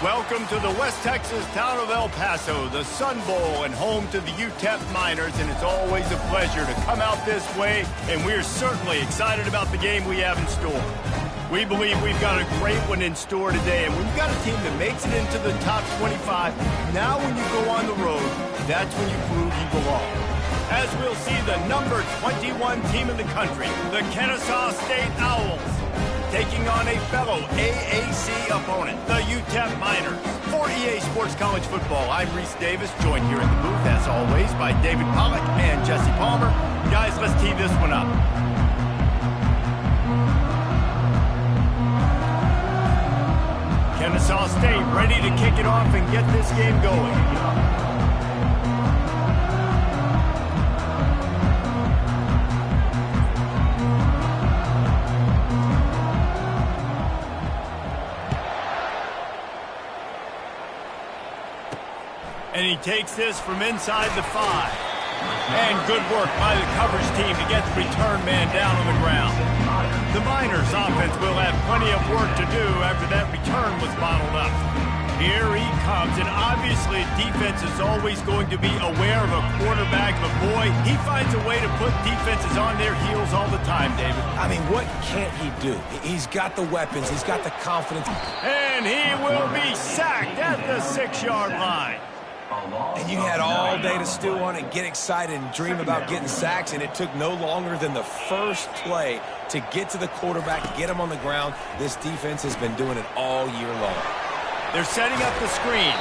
Welcome to the West Texas town of El Paso, the Sun Bowl and home to the UTEP Miners, and it's always a pleasure to come out this way, and we're certainly excited about the game we have in store. We believe we've got a great one in store today, and when you've got a team that makes it into the top 25, now when you go on the road, that's when you prove you belong. As we'll see the number 21 team in the country, the Kennesaw State Owls, taking on a fellow AAC opponent, the UTEP Miners. For EA Sports College Football, I'm Reese Davis, joined here in the booth, as always, by David Pollack and Jesse Palmer. Guys, let's tee this one up. Kennesaw State ready to kick it off and get this game going. And he takes this from inside the 5. And good work by the coverage team to get the return man down on the ground. The Miners offense will have plenty of work to do after that return was bottled up. Here he comes, and obviously defense is always going to be aware of a quarterback, but boy, he finds a way to put defenses on their heels all the time, David. I mean, what can't he do? He's got the weapons, he's got the confidence. And he will be sacked at the 6-yard line. And you had all day to stew on it, get excited, and dream about getting sacks, and it took no longer than the first play to get to the quarterback, get him on the ground. This defense has been doing it all year long. They're setting up the screen,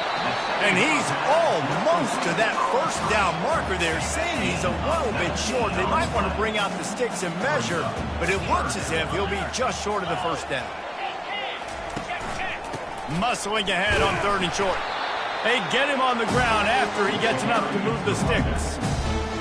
and he's almost to that first down marker there, saying he's a little bit short. They might want to bring out the sticks and measure, but it looks as if he'll be just short of the first down. Muscling ahead on 3rd and short. They get him on the ground after he gets enough to move the sticks.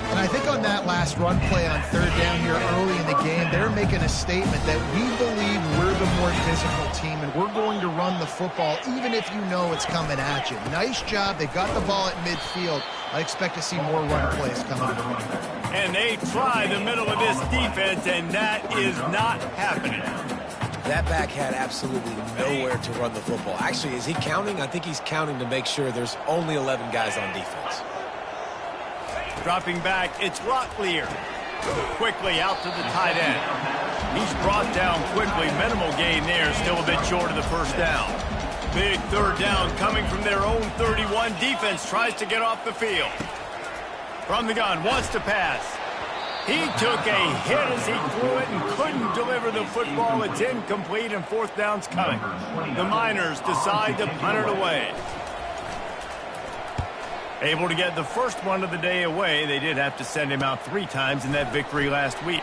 And I think on that last run play on 3rd down here early in the game, they're making a statement that we believe we're the more physical team and we're going to run the football even if you know it's coming at you. Nice job. They got the ball at midfield. I expect to see more run plays coming to the run. And they try the middle of this defense, and that is not happening. That back had absolutely nowhere to run the football. Actually, is he counting? I think he's counting to make sure there's only 11 guys on defense. Dropping back, it's Locklear. Quickly out to the tight end. He's brought down quickly. Minimal gain there, still a bit short of the first down. Big 3rd down coming from their own 31. Defense tries to get off the field. From the gun, wants to pass. He took a hit as he threw it and couldn't deliver the football. It's incomplete, and 4th down's coming. The Miners decide to punt it away. Able to get the first one of the day away. They did have to send him out 3 times in that victory last week.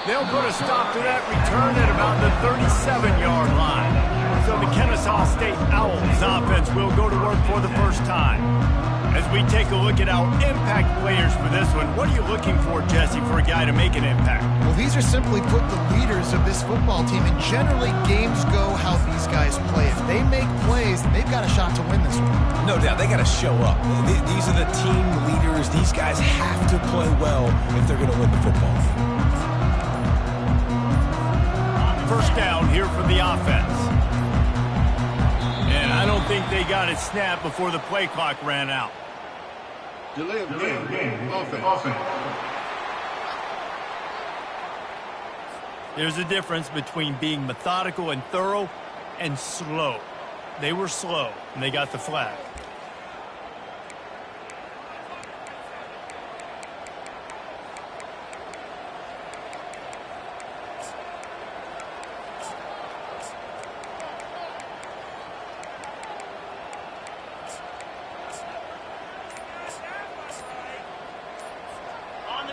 They'll put a stop to that return at about the 37-yard line. So the Kennesaw State Owls offense will go to work for the first time. As we take a look at our impact players for this one, what are you looking for, Jesse, for a guy to make an impact? Well, these are simply put the leaders of this football team, and generally games go how these guys play. If they make plays, they've got a shot to win this one. No doubt, they got to show up. These are the team leaders. These guys have to play well if they're going to win the football game. First down here for the offense. And I don't think they got it snapped before the play clock ran out. Delay of game. Offense. There's a difference between being methodical and thorough and slow. They were slow, and they got the flag.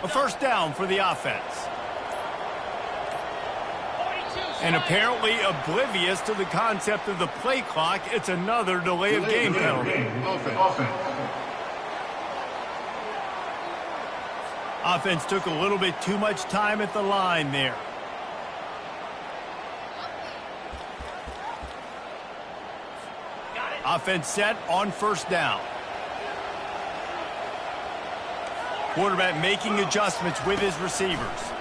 A first down for the offense. And apparently oblivious to the concept of the play clock, it's another delay of game penalty. Offense took a little bit too much time at the line there. Offense set on first down. Quarterback making adjustments with his receivers.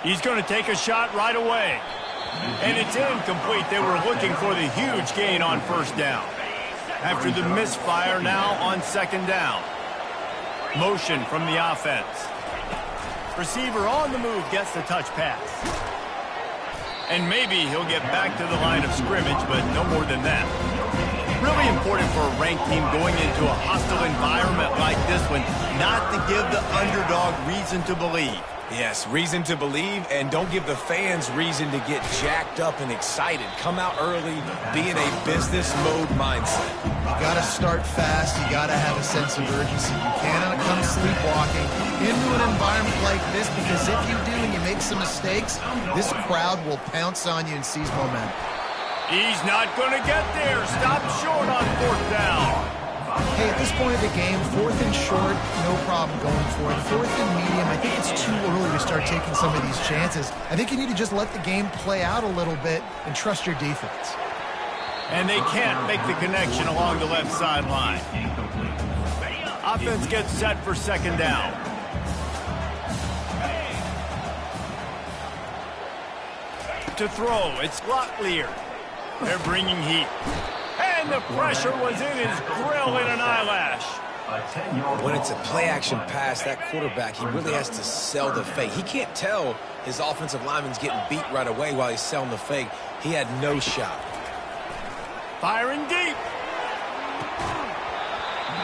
He's going to take a shot right away. And it's incomplete. They were looking for the huge gain on first down. After the misfire, now on second down. Motion from the offense. Receiver on the move gets the touch pass. And maybe he'll get back to the line of scrimmage, but no more than that. Really important for a ranked team going into a hostile environment like this one, not to give the underdog reason to believe. Yes, reason to believe, and don't give the fans reason to get jacked up and excited. Come out early, be in a business mode mindset. You got to start fast. You got to have a sense of urgency. You cannot come sleepwalking into an environment like this, because if you do and you make some mistakes, this crowd will pounce on you and seize momentum. He's not going to get there. Stop short on fourth down. Hey, at this point of the game, fourth and short, no problem going for it. Fourth and medium, I think it's too early to start taking some of these chances. I think you need to just let the game play out a little bit and trust your defense. And they can't make the connection along the left sideline. Offense gets set for second down. To throw, it's Locklear. They're bringing heat. And the pressure was in his grill in an eyelash. When it's a play-action pass, that quarterback, he really has to sell the fake. He can't tell his offensive lineman's getting beat right away while he's selling the fake. He had no shot. Firing deep.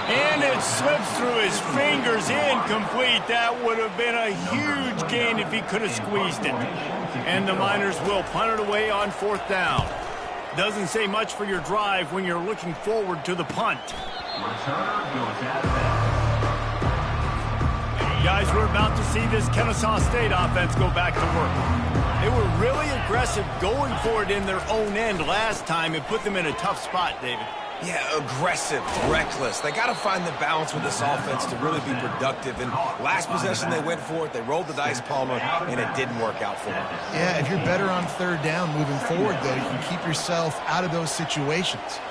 And it slips through his fingers, incomplete. That would have been a huge gain if he could have squeezed it. And the Miners will punt it away on fourth down. Doesn't say much for your drive when you're looking forward to the punt. Guys, we're about to see this Kennesaw State offense go back to work. They were really aggressive going for it in their own end last time and put them in a tough spot, David. Yeah, aggressive, reckless. They got to find the balance with this offense to really be productive. And last possession, they went for it. They rolled the dice, Palmer, and it didn't work out for them. Yeah, if you're better on third down moving forward, though, you can keep yourself out of those situations.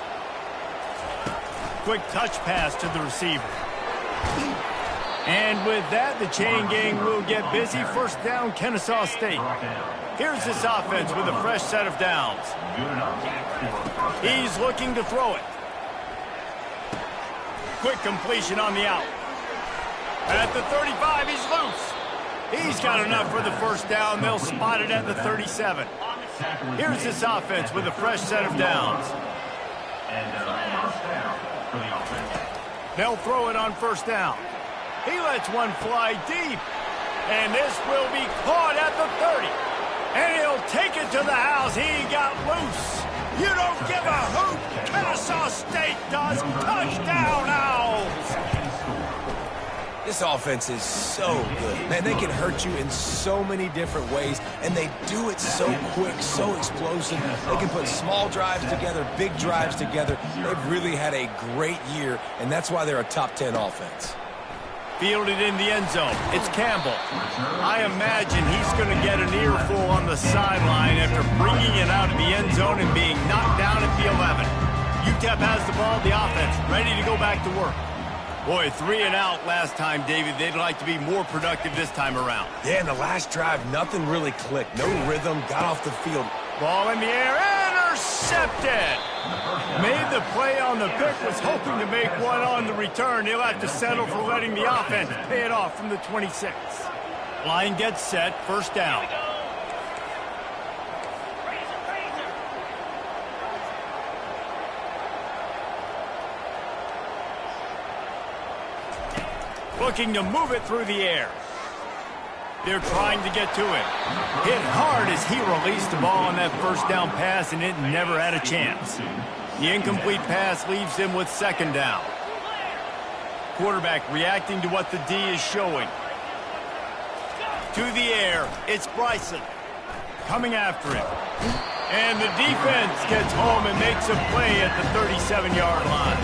Quick touch pass to the receiver. And with that, the chain gang will get busy. First down, Kennesaw State. Here's this offense with a fresh set of downs. He's looking to throw it. Quick completion on the out. At the 35, he's loose. He's got enough for the first down. They'll spot it at the 37. Here's this offense with a fresh set of downs. They'll throw it on first down. He lets one fly deep. And this will be caught at the 30. And he'll take it to the house. He got loose. You don't give a hoot. Kennesaw State does. Touchdown, Owls. This offense is so good. Man, they can hurt you in so many different ways, and they do it so quick, so explosive. They can put small drives together, big drives together. They've really had a great year, and that's why they're a top 10 offense. Fielded in the end zone. It's Campbell. I imagine he's going to get an earful on the sideline after bringing it out of the end zone and being knocked down at the 11. UTEP has the ball, the offense, ready to go back to work. Boy, 3 and out last time, David. They'd like to be more productive this time around. Yeah, in the last drive, nothing really clicked. No rhythm, got off the field. Ball in the air, intercepted. Made the play on the pick, was hoping to make one on the return. He'll have to settle for letting the offense pay it off from the 26. Line gets set, first down. Looking to move it through the air. They're trying to get to it. Hit hard as he released the ball on that first down pass, and it never had a chance. The incomplete pass leaves him with second down. Quarterback reacting to what the D is showing. To the air, it's Bryson. Coming after him. And the defense gets home and makes a play at the 37-yard line.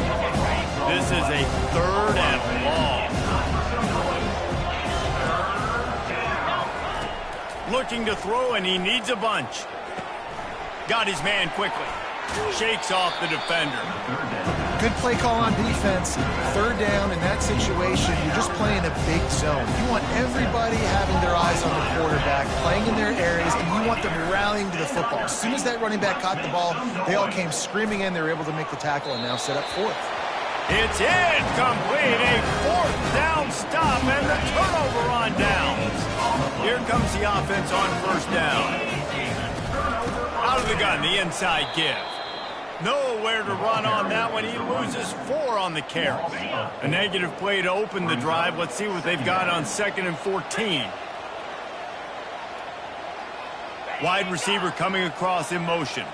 This is a third and long. Looking to throw, and he needs a bunch. Got his man quickly. Shakes off the defender. Good play call on defense. Third down in that situation, you're just playing a big zone. You want everybody having their eyes on the quarterback, playing in their areas, and you want them rallying to the football. As soon as that running back caught the ball, they all came screaming in. They were able to make the tackle and now set up fourth. It's incomplete. A fourth down stop and the turnover on downs. Here comes the offense on first down. Out of the gun, the inside give. Nowhere to run on that one. He loses 4 on the carry. A negative play to open the drive. Let's see what they've got on 2nd and 14. Wide receiver coming across in motion.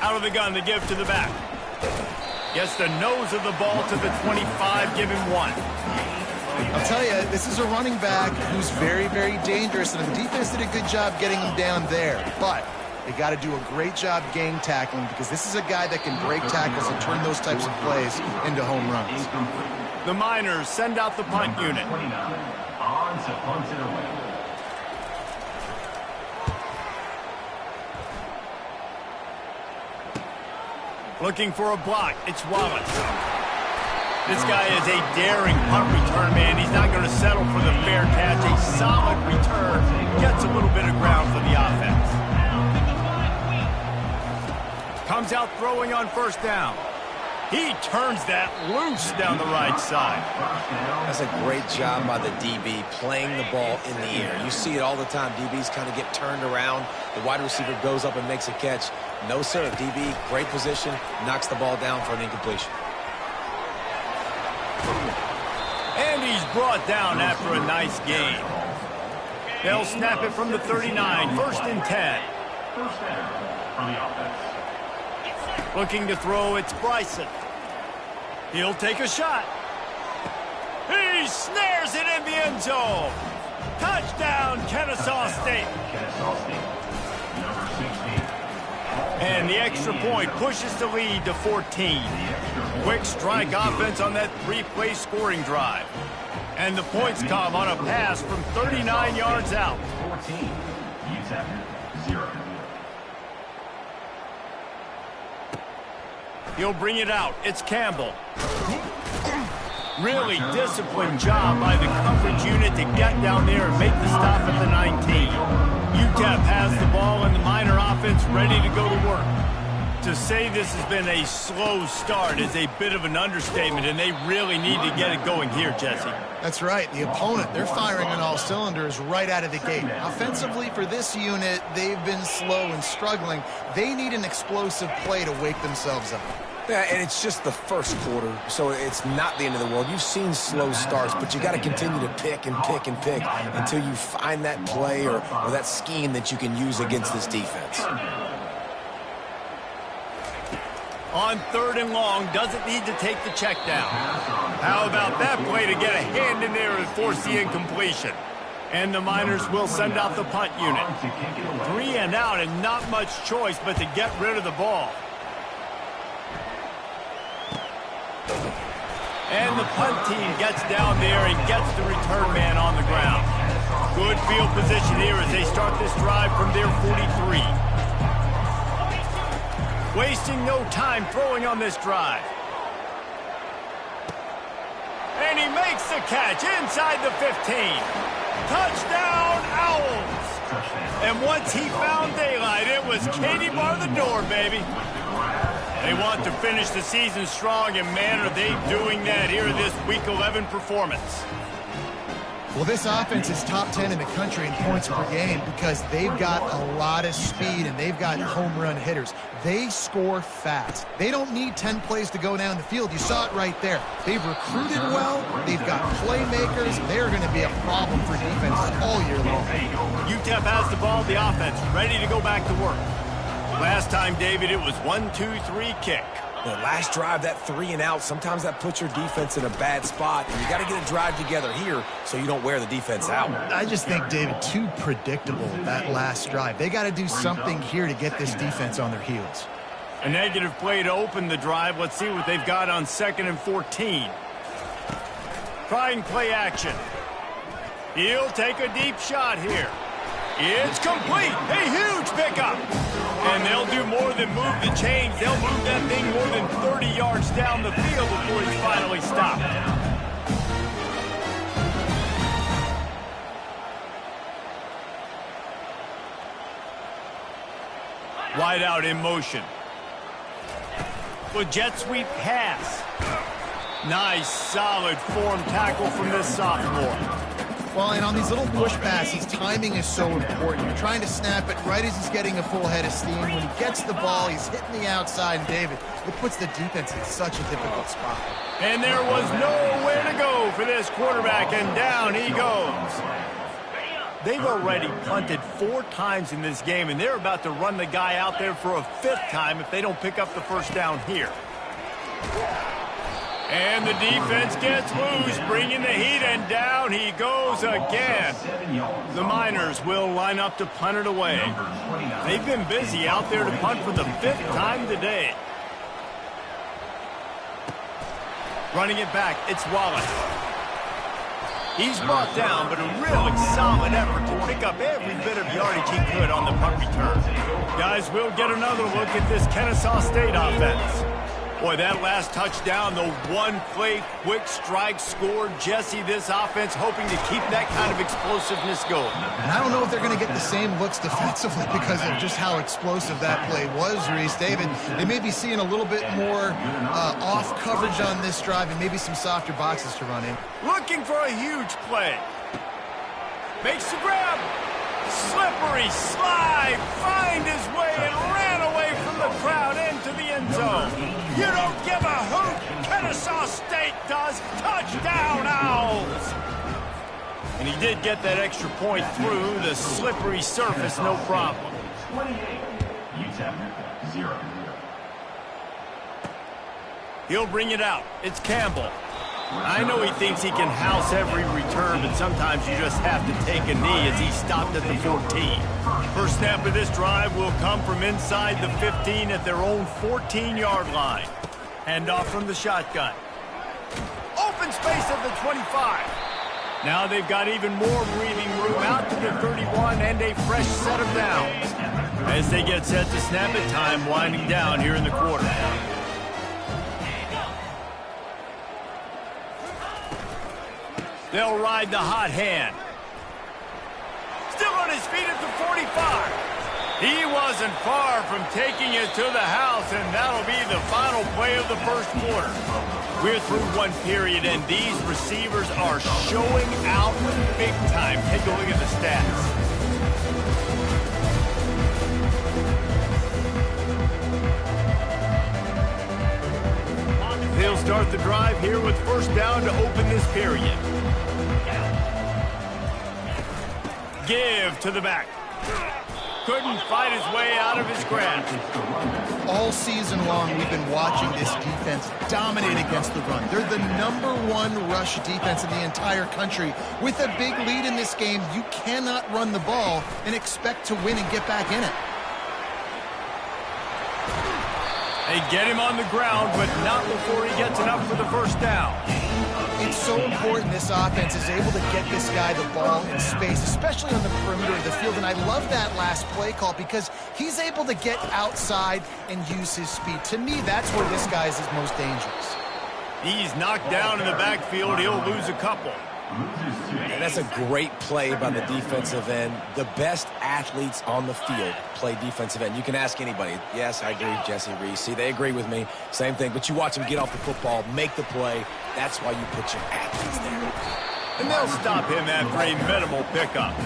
Out of the gun, the give to the back. Gets the nose of the ball to the 25, give him 1. I'll tell you, this is a running back who's very, very dangerous, and the defense did a good job getting him down there. But they got to do a great job gang tackling because this is a guy that can break tackles and turn those types of plays into home runs. The Miners send out the punt unit. On to punt it away. Looking for a block. It's Wallace. This guy is a daring punt return man. He's not going to settle for the fair catch. A solid return. Gets a little bit of ground for the offense. Comes out throwing on first down. He turns that loose down the right side. That's a great job by the DB playing the ball in the air. You see it all the time. DBs kind of get turned around. The wide receiver goes up and makes a catch. No, sir. DB, great position, knocks the ball down for an incompletion. And he's brought down after a nice gain. They'll snap it from the 39, 1st and 10. First down for the offense. Looking to throw, it's Bryson. He'll take a shot. He snares it in the end zone. Touchdown, Kennesaw State. Kennesaw State, number 16. And the extra point pushes the lead to 14. Quick strike offense on that 3-play scoring drive. And the points come on a pass from 39 yards out. 14, UTEP 0. He'll bring it out. It's Campbell. Really disciplined job by the coverage unit to get down there and make the stop at the 19. UTEP has the ball and the Miner offense ready to go to work. To say this has been a slow start is a bit of an understatement, and they really need to get it going here, Jesse. That's right. The opponent, they're firing on all cylinders right out of the gate. Offensively, for this unit, they've been slow and struggling. They need an explosive play to wake themselves up. Yeah, and it's just the first quarter, so it's not the end of the world. You've seen slow starts, but you got to continue to pick and pick and pick until you find that play or that scheme that you can use against this defense. On 3rd and long, doesn't need to take the check down. How about that play to get a hand in there and force the incompletion? And the Miners will send out the punt unit. 3 and out and not much choice but to get rid of the ball. And the punt team gets down there and gets the return man on the ground. Good field position here as they start this drive from their 43. Wasting no time throwing on this drive. And he makes the catch inside the 15. Touchdown, Owls. And once he found daylight, it was Katie bar the door, baby. They want to finish the season strong, and man, are they doing that here in this Week 11 performance. Well, this offense is top 10 in the country in points per game because they've got a lot of speed and they've got home run hitters. They score fast. They don't need 10 plays to go down the field. You saw it right there. They've recruited well. They've got playmakers. They're going to be a problem for defenses all year long. UTEP has the ball, the offense ready to go back to work. Last time, David, it was 1-2-3 kick. The last drive, that 3 and out, sometimes that puts your defense in a bad spot, and you got to get a drive together here so you don't wear the defense out. I just think, David, too predictable, that last drive. They got to do something here to get this defense on their heels. A negative play to open the drive. Let's see what they've got on 2nd and 14. Trying play action. He'll take a deep shot here. It's complete. A huge pickup. And they'll do more than move the chains. They'll move that thing more than 30 yards down the field before he's finally stopped. Wide out in motion. With jet sweep pass. Nice, solid form tackle from this sophomore. Well, and on these little push passes, timing is so important. You're trying to snap it right as he's getting a full head of steam. When he gets the ball, he's hitting the outside. And David, it puts the defense in such a difficult spot. And there was nowhere to go for this quarterback, and down he goes. They've already punted 4 times in this game, and they're about to run the guy out there for a 5th time if they don't pick up the first down here. And the defense gets loose, bringing the heat, and down he goes again. The Miners will line up to punt it away. They've been busy out there to punt for the 5th time today. Running it back, it's Wallace. He's brought down, but a really solid effort to pick up every bit of yardage he could on the punt return. Guys, we'll get another look at this Kennesaw State offense. Boy, that last touchdown, the one-play quick strike scored. Jesse, this offense hoping to keep that kind of explosiveness going. And I don't know if they're going to get the same looks defensively because of just how explosive that play was, Reese. David, they may be seeing a little bit more off coverage on this drive and maybe some softer boxes to run in. Looking for a huge play. Makes the grab. Slippery slide. Find his way and ran away from the crowd into the end zone. You don't give a hoot. Kennesaw State does. Touchdown, Owls. And he did get that extra point through the slippery surface, no problem. 28, UTEP 0. He'll bring it out. It's Campbell. I know he thinks he can house every return, but sometimes you just have to take a knee as he stopped at the 14. First snap of this drive will come from inside the 15 at their own 14-yard line. Handoff from the shotgun. Open space at the 25. Now they've got even more breathing room out to the 31 and a fresh set of downs. As they get set to snap it, time winding down here in the quarter. They'll ride the hot hand. Still on his feet at the 45. He wasn't far from taking it to the house, and that'll be the final play of the first quarter. We're through one period, and these receivers are showing out big time. Take a look at the stats. They'll start the drive here with first down to open this period. Give to the back. Couldn't fight his way out of his grasp. All season long, we've been watching this defense dominate against the run. They're the #1 rush defense in the entire country. With a big lead in this game, you cannot run the ball and expect to win and get back in it. They get him on the ground, but not before he gets enough for the first down. It's so important this offense is able to get this guy the ball in space, especially on the perimeter of the field. And I love that last play call because he's able to get outside and use his speed. To me, that's where this guy is his most dangerous. He's knocked down in the backfield. He'll lose a couple. And that's a great play by the defensive end. The best athletes on the field play defensive end. You can ask anybody. Yes, I agree, Jesse Reese. See, they agree with me. Same thing. But you watch them get off the football, make the play. That's why you put your athletes there. And they'll stop him after a minimal pickup.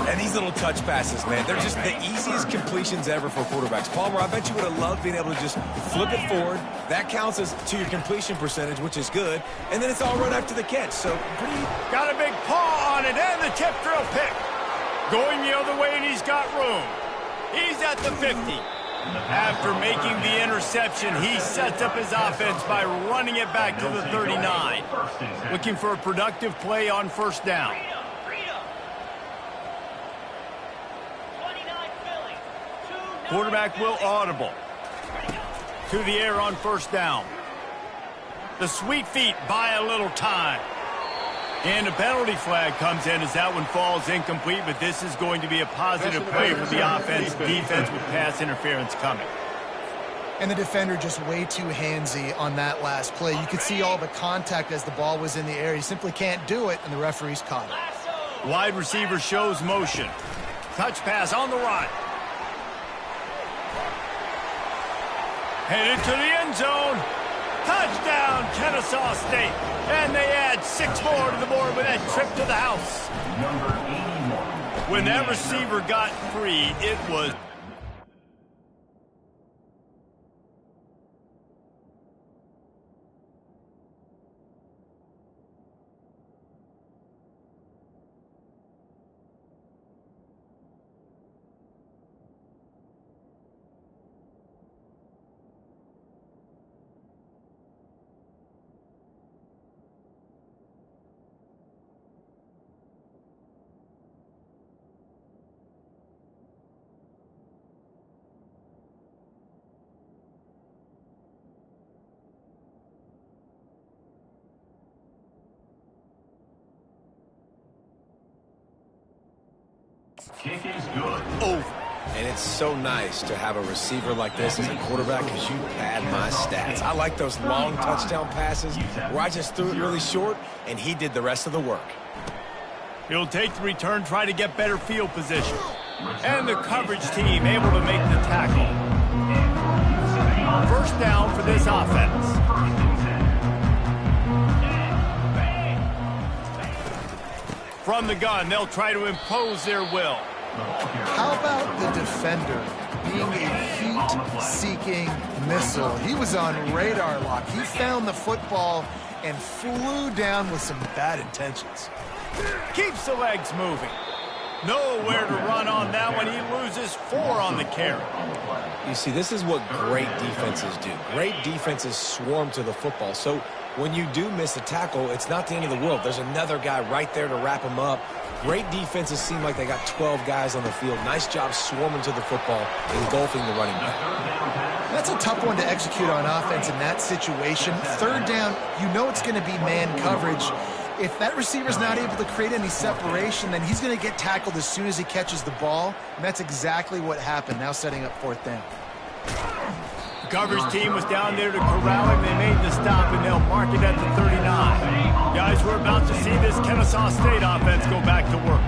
And these little touch passes, man, they're just the easiest completions ever for quarterbacks. Palmer, I bet you would have loved being able to just flip it forward. That counts as to your completion percentage, which is good. And then it's all run after the catch. So pretty. Got a big paw on it, and the tip drill pick. Going the other way, and he's got room. He's at the 50. After making the interception, he sets up his offense by running it back to the 39. Looking for a productive play on first down. Quarterback will audible. To the air on first down. The sweet feet buy a little time. And a penalty flag comes in as that one falls incomplete, but this is going to be a positive play for the offense. Defense with pass interference coming. And the defender just way too handsy on that last play. You could see all the contact as the ball was in the air. He simply can't do it, and the referee's caught it. Wide receiver shows motion. Touch pass on the run. Headed to the end zone. Touchdown, Kennesaw State. And they add 6 more to the board with that trip to the house. Number 81. When that receiver got free, it was... Kick is good. over. And it's so nice to have a receiver like this as a quarterback because you pad my stats. I like those long touchdown passes where I just threw it really short and he did the rest of the work. He'll take the return, try to get better field position. And the coverage team able to make the tackle. First down for this offense. From the gun, they'll try to impose their will. How about the defender being a heat-seeking missile? He was on radar lock. He found the football and flew down with some bad intentions. Keeps the legs moving. Nowhere to run on that one. He loses 4 on the carry. You see, this is what great defenses do. Great defenses swarm to the football. So when you do miss a tackle, it's not the end of the world. There's another guy right there to wrap him up. Great defenses seem like they got 12 guys on the field. Nice job swarming to the football, engulfing the running back. That's a tough one to execute on offense in that situation. Third down, you know it's going to be man coverage. If that receiver's not able to create any separation, then he's going to get tackled as soon as he catches the ball. And that's exactly what happened, now setting up 4th down. The coverage team was down there to corral him. They made the stop, and they'll mark it at the 39. Guys, we're about to see this Kennesaw State offense go back to work.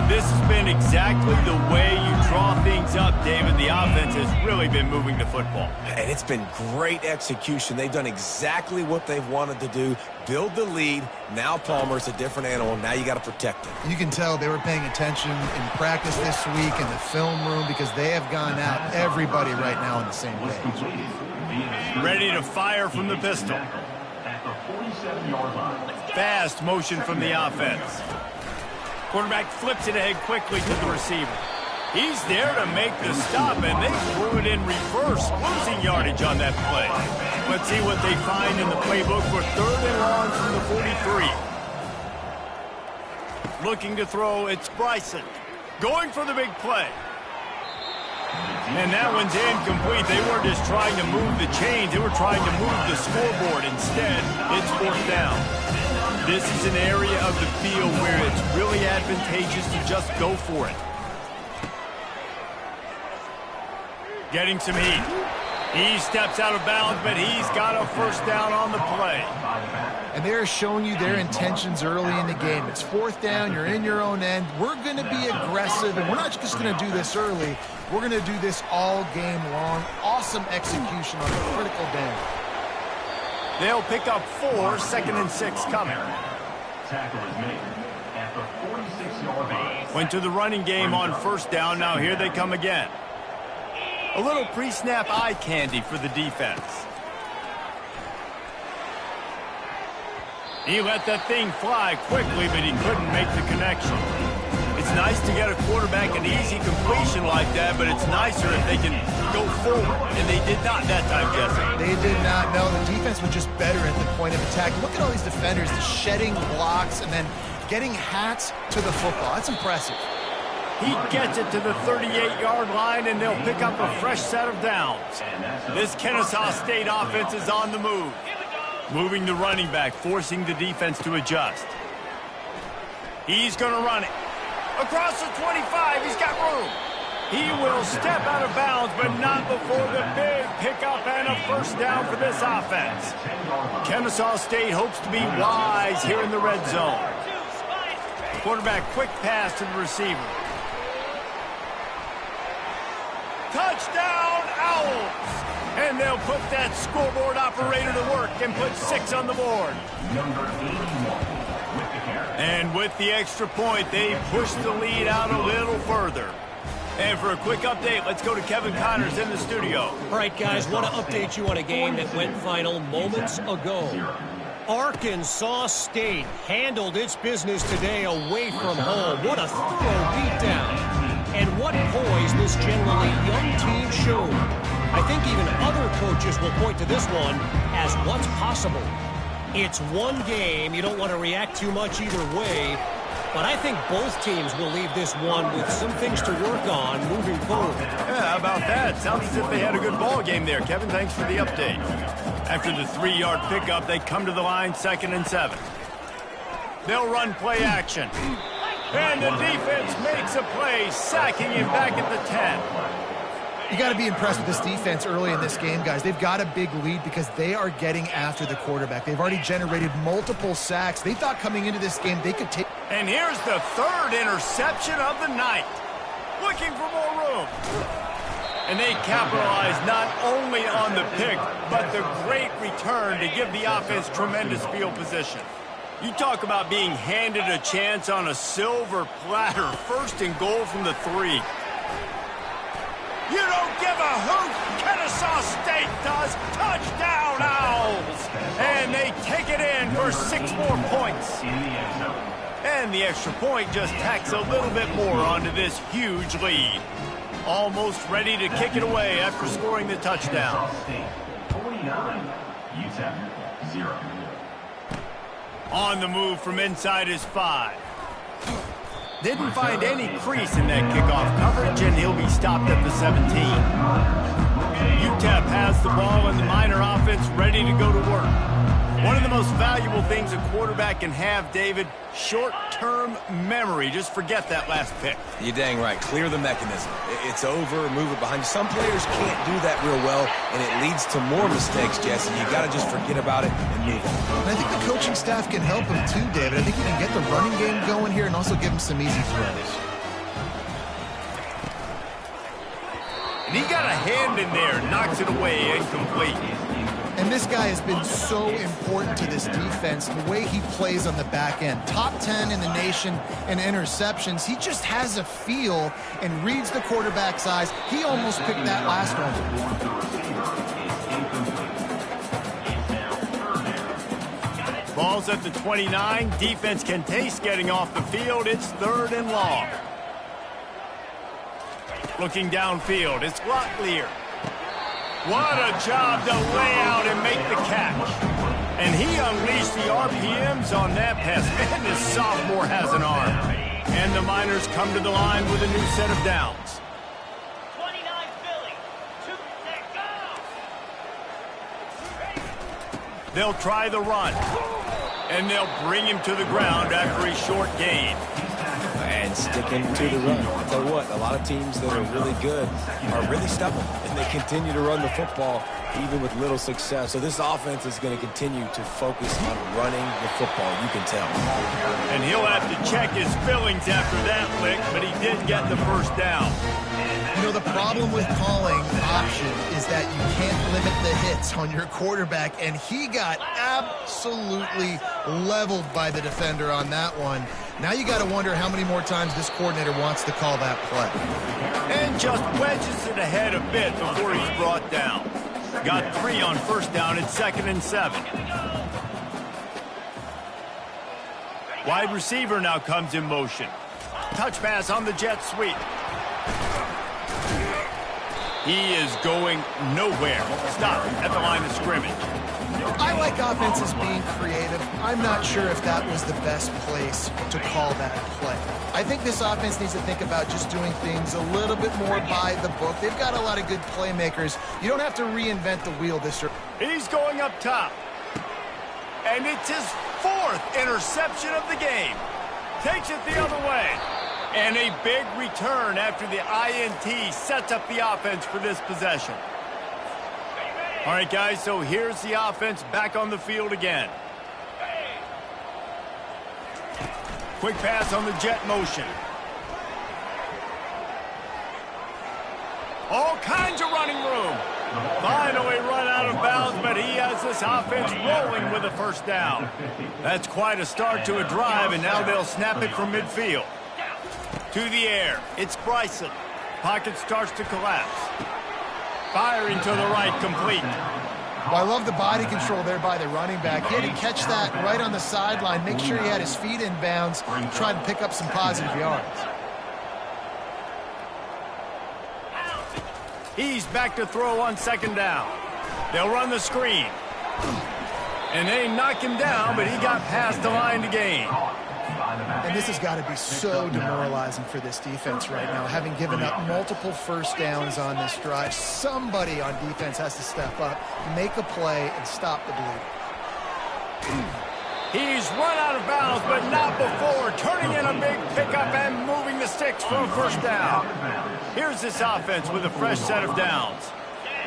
This has been exactly the way you draw things up, David. The offense has really been moving the football. And it's been great execution. They've done exactly what they've wanted to do. Build the lead. Now Palmer's a different animal. Now you got to protect him. You can tell they were paying attention in practice this week in the film room because they have gone out everybody right now on the same page. Ready to fire from the pistol. At the 47-yard line. Fast motion from the offense. Quarterback flips it ahead quickly to the receiver. He's there to make the stop, and they threw it in reverse, losing yardage on that play. Let's see what they find in the playbook for 3rd and long from the 43. Looking to throw, it's Bryson. Going for the big play. And that one's incomplete. They weren't just trying to move the chains. They were trying to move the scoreboard. Instead, it's 4th down. This is an area of the field where it's really advantageous to just go for it. Getting some heat. He steps out of bounds, but he's got a 1st down on the play. And they're showing you their intentions early in the game. It's 4th down. You're in your own end. We're going to be aggressive, and we're not just going to do this early. We're going to do this all game long. Awesome execution on a critical down. They'll pick up 4, 2nd and 6 coming. Tackle is made at the 46-yard line. Went to the running game on 1st down. Now here they come again. A little pre-snap eye candy for the defense. He let that thing fly quickly, but he couldn't make the connection. It's nice to get a quarterback an easy completion like that, but it's nicer if they can go forward. And they did not that time, Jesse. They did not. No, the defense was just better at the point of attack. Look at all these defenders, the shedding blocks and then getting hats to the football. That's impressive. He gets it to the 38-yard line, and they'll pick up a fresh set of downs. This Kennesaw State offense is on the move. Moving the running back, forcing the defense to adjust. He's going to run it. Across the 25, he's got room. He will step out of bounds, but not before the big pickup and a first down for this offense. Kennesaw State hopes to be wise here in the red zone. Quarterback quick pass to the receiver. Touchdown, Owls! And they'll put that scoreboard operator to work and put 6 on the board. Number 81 with the carry. And with the extra point, they push the lead out a little further. And for a quick update, let's go to Kevin Connors in the studio. All right, guys, want to update you on a game that went final moments ago. Arkansas State handled its business today away from home. What a thorough beatdown. And what poise this generally young team showed. I think even other coaches will point to this one as what's possible. It's one game. You don't want to react too much either way. But I think both teams will leave this one with some things to work on moving forward. Yeah, how about that? Sounds as if they had a good ball game there. Kevin, thanks for the update. After the 3-yard pickup, they come to the line 2nd and 7. They'll run play action. And the defense makes a play, sacking him back at the 10. You got to be impressed with this defense early in this game, guys. They've got a big lead because they are getting after the quarterback. They've already generated multiple sacks. They thought coming into this game they could take... And here's the 3rd interception of the night. Looking for more room. And they capitalize not only on the pick, but the great return to give the offense tremendous field position. You talk about being handed a chance on a silver platter. 1st and goal from the 3. You don't give a hoot. Kennesaw State does. Touchdown, Owls. And they take it in for 6 more points. And the extra point just tacks a little bit more onto this huge lead. Almost ready to kick it away after scoring the touchdown. 49, UTEP 0. On the move from inside his 5. Didn't find any crease in that kickoff coverage, and he'll be stopped at the 17. UTEP has the ball, and the Miner offense ready to go to work. One of the most valuable things a quarterback can have, David, short-term memory. Just forget that last pick. You're dang right. Clear the mechanism. It's over, move it behind you. Some players can't do that real well, and it leads to more mistakes, Jesse. You got to just forget about it and move on. And I think the coaching staff can help him too, David. I think he can get the running game going here and also give him some easy throws. And he got a hand in there, knocks it away, incomplete. And this guy has been so important to this defense, the way he plays on the back end. Top 10 in the nation in interceptions. He just has a feel and reads the quarterback's eyes. He almost picked that last one. Ball's at the 29. Defense can taste getting off the field. It's 3rd and long. Looking downfield, it's Locklear. What a job to lay out and make the catch. And he unleashed the RPMs on that pass. Man, this sophomore has an arm. And the Miners come to the line with a new set of downs. 29 Philly. 2 go. They'll try the run. And they'll bring him to the ground after a short gain. And sticking to the run. I'll tell you what, a lot of teams that are really good are really stubborn, and they continue to run the football even with little success. So this offense is going to continue to focus on running the football, you can tell. And he'll have to check his fillings after that lick, but he did get the first down. You know, the problem with calling option is that you can't limit the hits on your quarterback, and he got absolutely leveled by the defender on that one. Now you got to wonder how many more times this coordinator wants to call that play. And just wedges it ahead a bit before he's brought down. Got 3 on first down at 2nd and 7. Wide receiver now comes in motion. Touch pass on the jet sweep. He is going nowhere. Stop at the line of scrimmage. I like offenses being creative. I'm not sure if that was the best place to call that play. I think this offense needs to think about just doing things a little bit more by the book. They've got a lot of good playmakers. You don't have to reinvent the wheel this year. He's going up top. And it's his 4th interception of the game. Takes it the other way. And a big return after the INT sets up the offense for this possession. All right, guys, so here's the offense back on the field again. Quick pass on the jet motion. All kinds of running room. Finally run out of bounds, but he has this offense rolling with a first down. That's quite a start to a drive, and now they'll snap it from midfield. To the air, it's Bryson. Pocket starts to collapse. Firing to the right, complete. Well, I love the body control there by the running back. He had to catch that right on the sideline, make sure he had his feet in bounds, try to pick up some positive yards. He's back to throw on second down. They'll run the screen. And they knock him down, but he got past the line to gain. And this has got to be so demoralizing for this defense right now, having given up multiple first downs on this drive. Somebody on defense has to step up, make a play, and stop the bleeding. He's run out of bounds, but not before turning in a big pickup and moving the sticks for a first down. Here's this offense with a fresh set of downs.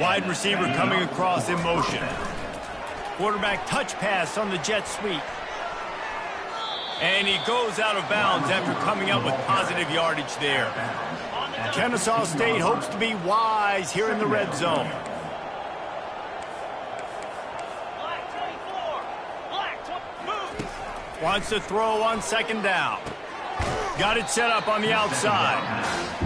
Wide receiver coming across in motion. Quarterback touch pass on the jet sweep. And he goes out of bounds after coming up with positive yardage there. Kennesaw State hopes to be wise here in the red zone. Wants to throw on second down. Got it set up on the outside.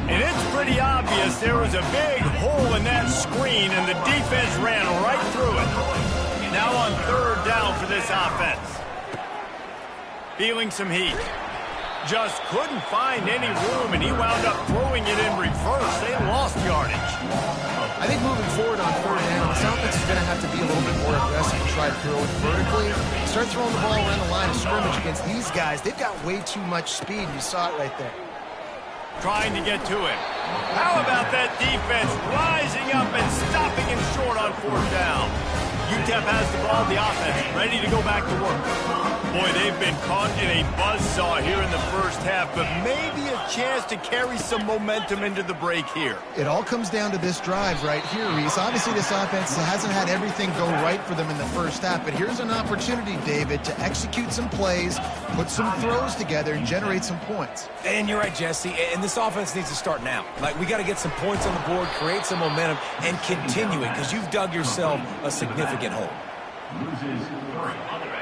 And it's pretty obvious there was a big hole in that screen, and the defense ran right through it. Now on third down for this offense. Feeling some heat. Just couldn't find any room, and he wound up throwing it in reverse. They lost yardage. I think moving forward on third down, this offense is going to have to be a little bit more aggressive and try to throw it vertically. Start throwing the ball around the line of scrimmage against these guys. They've got way too much speed. You saw it right there. Trying to get to him. How about that defense rising up and stopping him short on fourth down? UTEP has the ball, the offense ready to go back to work. Boy, they've been caught in a buzzsaw here in the first half, but maybe a chance to carry some momentum into the break here. It all comes down to this drive right here, Reese. Obviously, this offense hasn't had everything go right for them in the first half, but here's an opportunity, David, to execute some plays, put some throws together, and generate some points. And you're right, Jesse, and this offense needs to start now. Like, we got to get some points on the board, create some momentum, and continue it, because you've dug yourself a significant hole.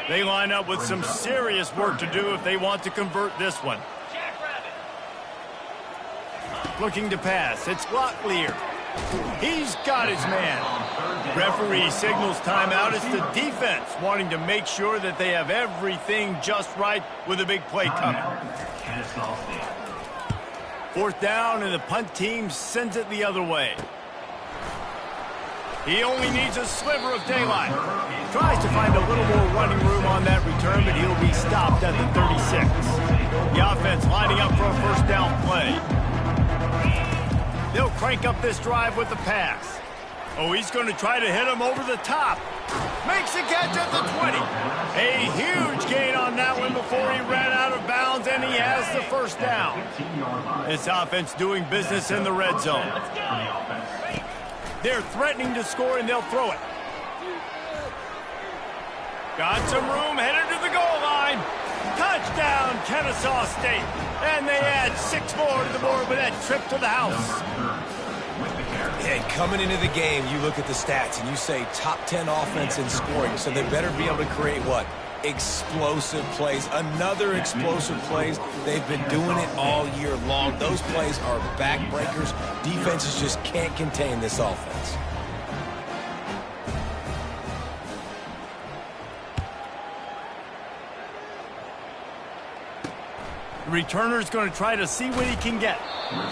They line up with some serious work to do if they want to convert this one. Looking to pass. It's Locklear. He's got his man. Referee signals timeout. It's the defense wanting to make sure that they have everything just right with a big play coming. Fourth down, and the punt team sends it the other way. He only needs a sliver of daylight. Tries to find a little more running room on that return, but he'll be stopped at the 36. The offense lining up for a first down play. They'll crank up this drive with the pass. Oh, he's going to try to hit him over the top. Makes the catch at the 20. A huge gain on that one before he ran out of bounds, and he has the first down. This offense doing business in the red zone. They're threatening to score, and they'll throw it. Got some room, headed to the goal line. Touchdown, Kennesaw State. And they add 6 more to the board with that trip to the house. And coming into the game, you look at the stats, and you say top 10 offense in scoring, so they better be able to create what? Explosive plays. Another explosive plays. They've been doing it all year long. Those plays are backbreakers. Defenses just can't contain this offense. The returner's going to try to see what he can get.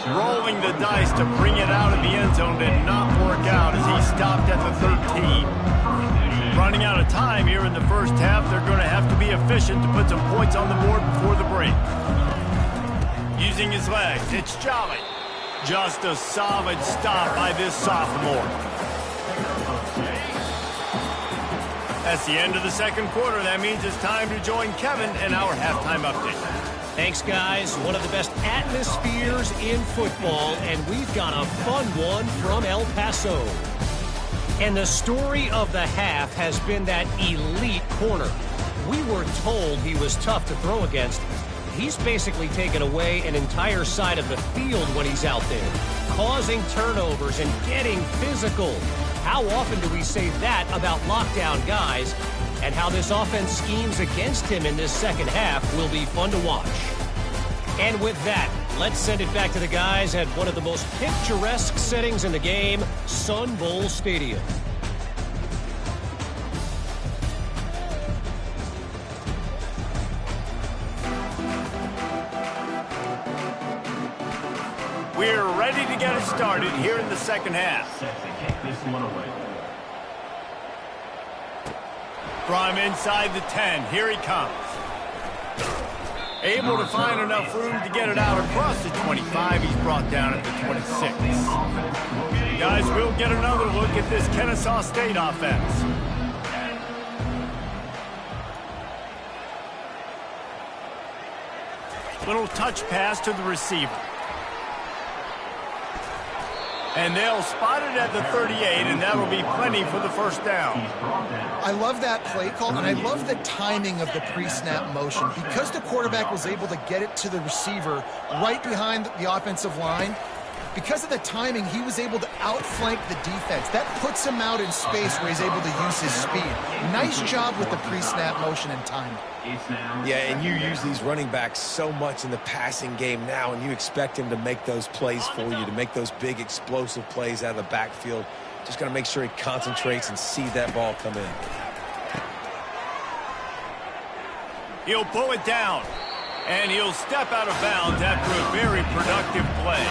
Rolling the dice to bring it out of the end zone did not work out as he stopped at the 13. Running out of time here in the first half, they're going to have to be efficient to put some points on the board before the break. Using his legs, it's Jolly. Just a solid stop by this sophomore. That's the end of the second quarter. That means it's time to join Kevin in our halftime update. Thanks, guys. One of the best atmospheres in football, and we've got a fun one from El Paso. And the story of the half has been that elite corner. We were told he was tough to throw against. He's basically taken away an entire side of the field when he's out there, causing turnovers and getting physical. How often do we say that about lockdown guys? And how this offense schemes against him in this second half will be fun to watch. And with that, let's send it back to the guys at one of the most picturesque settings in the game, Sun Bowl Stadium. We're ready to get it started here in the second half. Set to kick this one away. From inside the 10, here he comes. Able to find enough room to get it out across the 25. He's brought down at the 26. Guys, we'll get another look at this Kennesaw State offense. Little touch pass to the receiver. And they'll spot it at the 38, and that'll be plenty for the first down. I love that play call, and I love the timing of the pre-snap motion. Because the quarterback was able to get it to the receiver right behind the offensive line, because of the timing, he was able to outflank the defense. That puts him out in space where he's able to use his speed. Nice job with the pre-snap motion and timing. Yeah, and you use these running backs so much in the passing game now, and you expect him to make those plays for you, to make those big explosive plays out of the backfield. Just got to make sure he concentrates and see that ball come in. He'll pull it down, and he'll step out of bounds after a very productive play.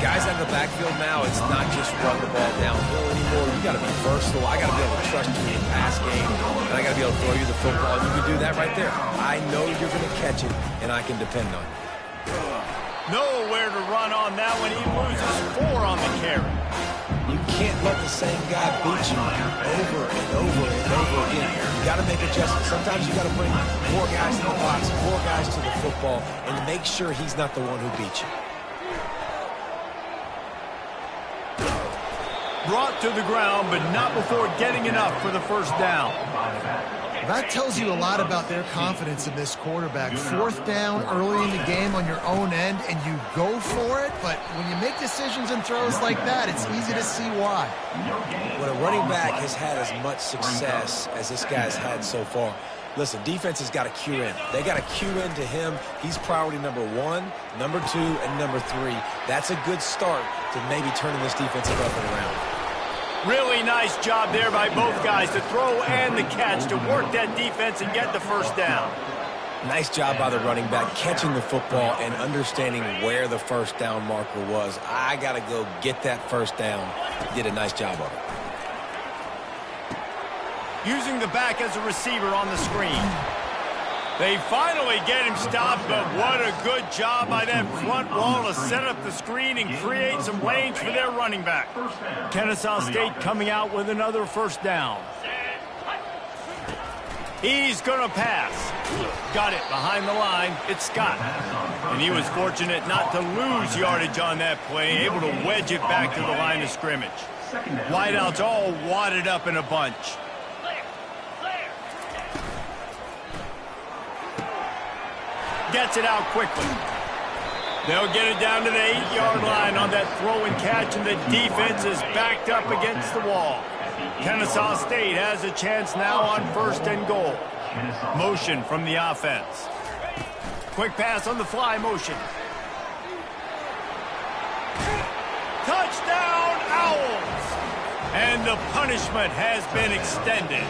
Guys out of the backfield now, it's not just run the ball downhill anymore. You got to be versatile. I got to be able to trust you in the pass game, and I got to be able to throw you the football. You can do that right there. I know you're going to catch it, and I can depend on you. Nowhere to run on that one. He loses 4 on the carry. You can't let the same guy beat you over and over and over again. You got to make adjustments. Sometimes you got to bring more guys to the box, more guys to the football, and make sure he's not the one who beat you. Brought to the ground, but not before getting enough for the first down. That tells you a lot about their confidence in this quarterback. 4th down early in the game on your own end, and you go for it, but when you make decisions and throws like that, it's easy to see why. When a running back has had as much success as this guy's had so far, listen, defense has got to cue in. They got to cue in to him. He's priority number 1, number 2, and number 3. That's a good start to maybe turning this defensive weapon around. Really nice job there by both guys to throw and the catch to work that defense and get the first down. Nice job by the running back catching the football and understanding where the first down marker was. I got to go get that first down. He did a nice job of it. Using the back as a receiver on the screen. They finally get him stopped, but what a good job by that front wall to set up the screen and create some lanes for their running back. Kennesaw State coming out with another first down. He's going to pass. Got it behind the line. It's Scott. And he was fortunate not to lose yardage on that play, able to wedge it back to the line of scrimmage. Wideouts all wadded up in a bunch. Gets it out quickly. They'll get it down to the 8-yard line on that throw and catch, and the defense is backed up against the wall. Kennesaw State has a chance now on 1st and goal. Motion from the offense. Quick pass on the fly motion. Touchdown, Owls! And the punishment has been extended.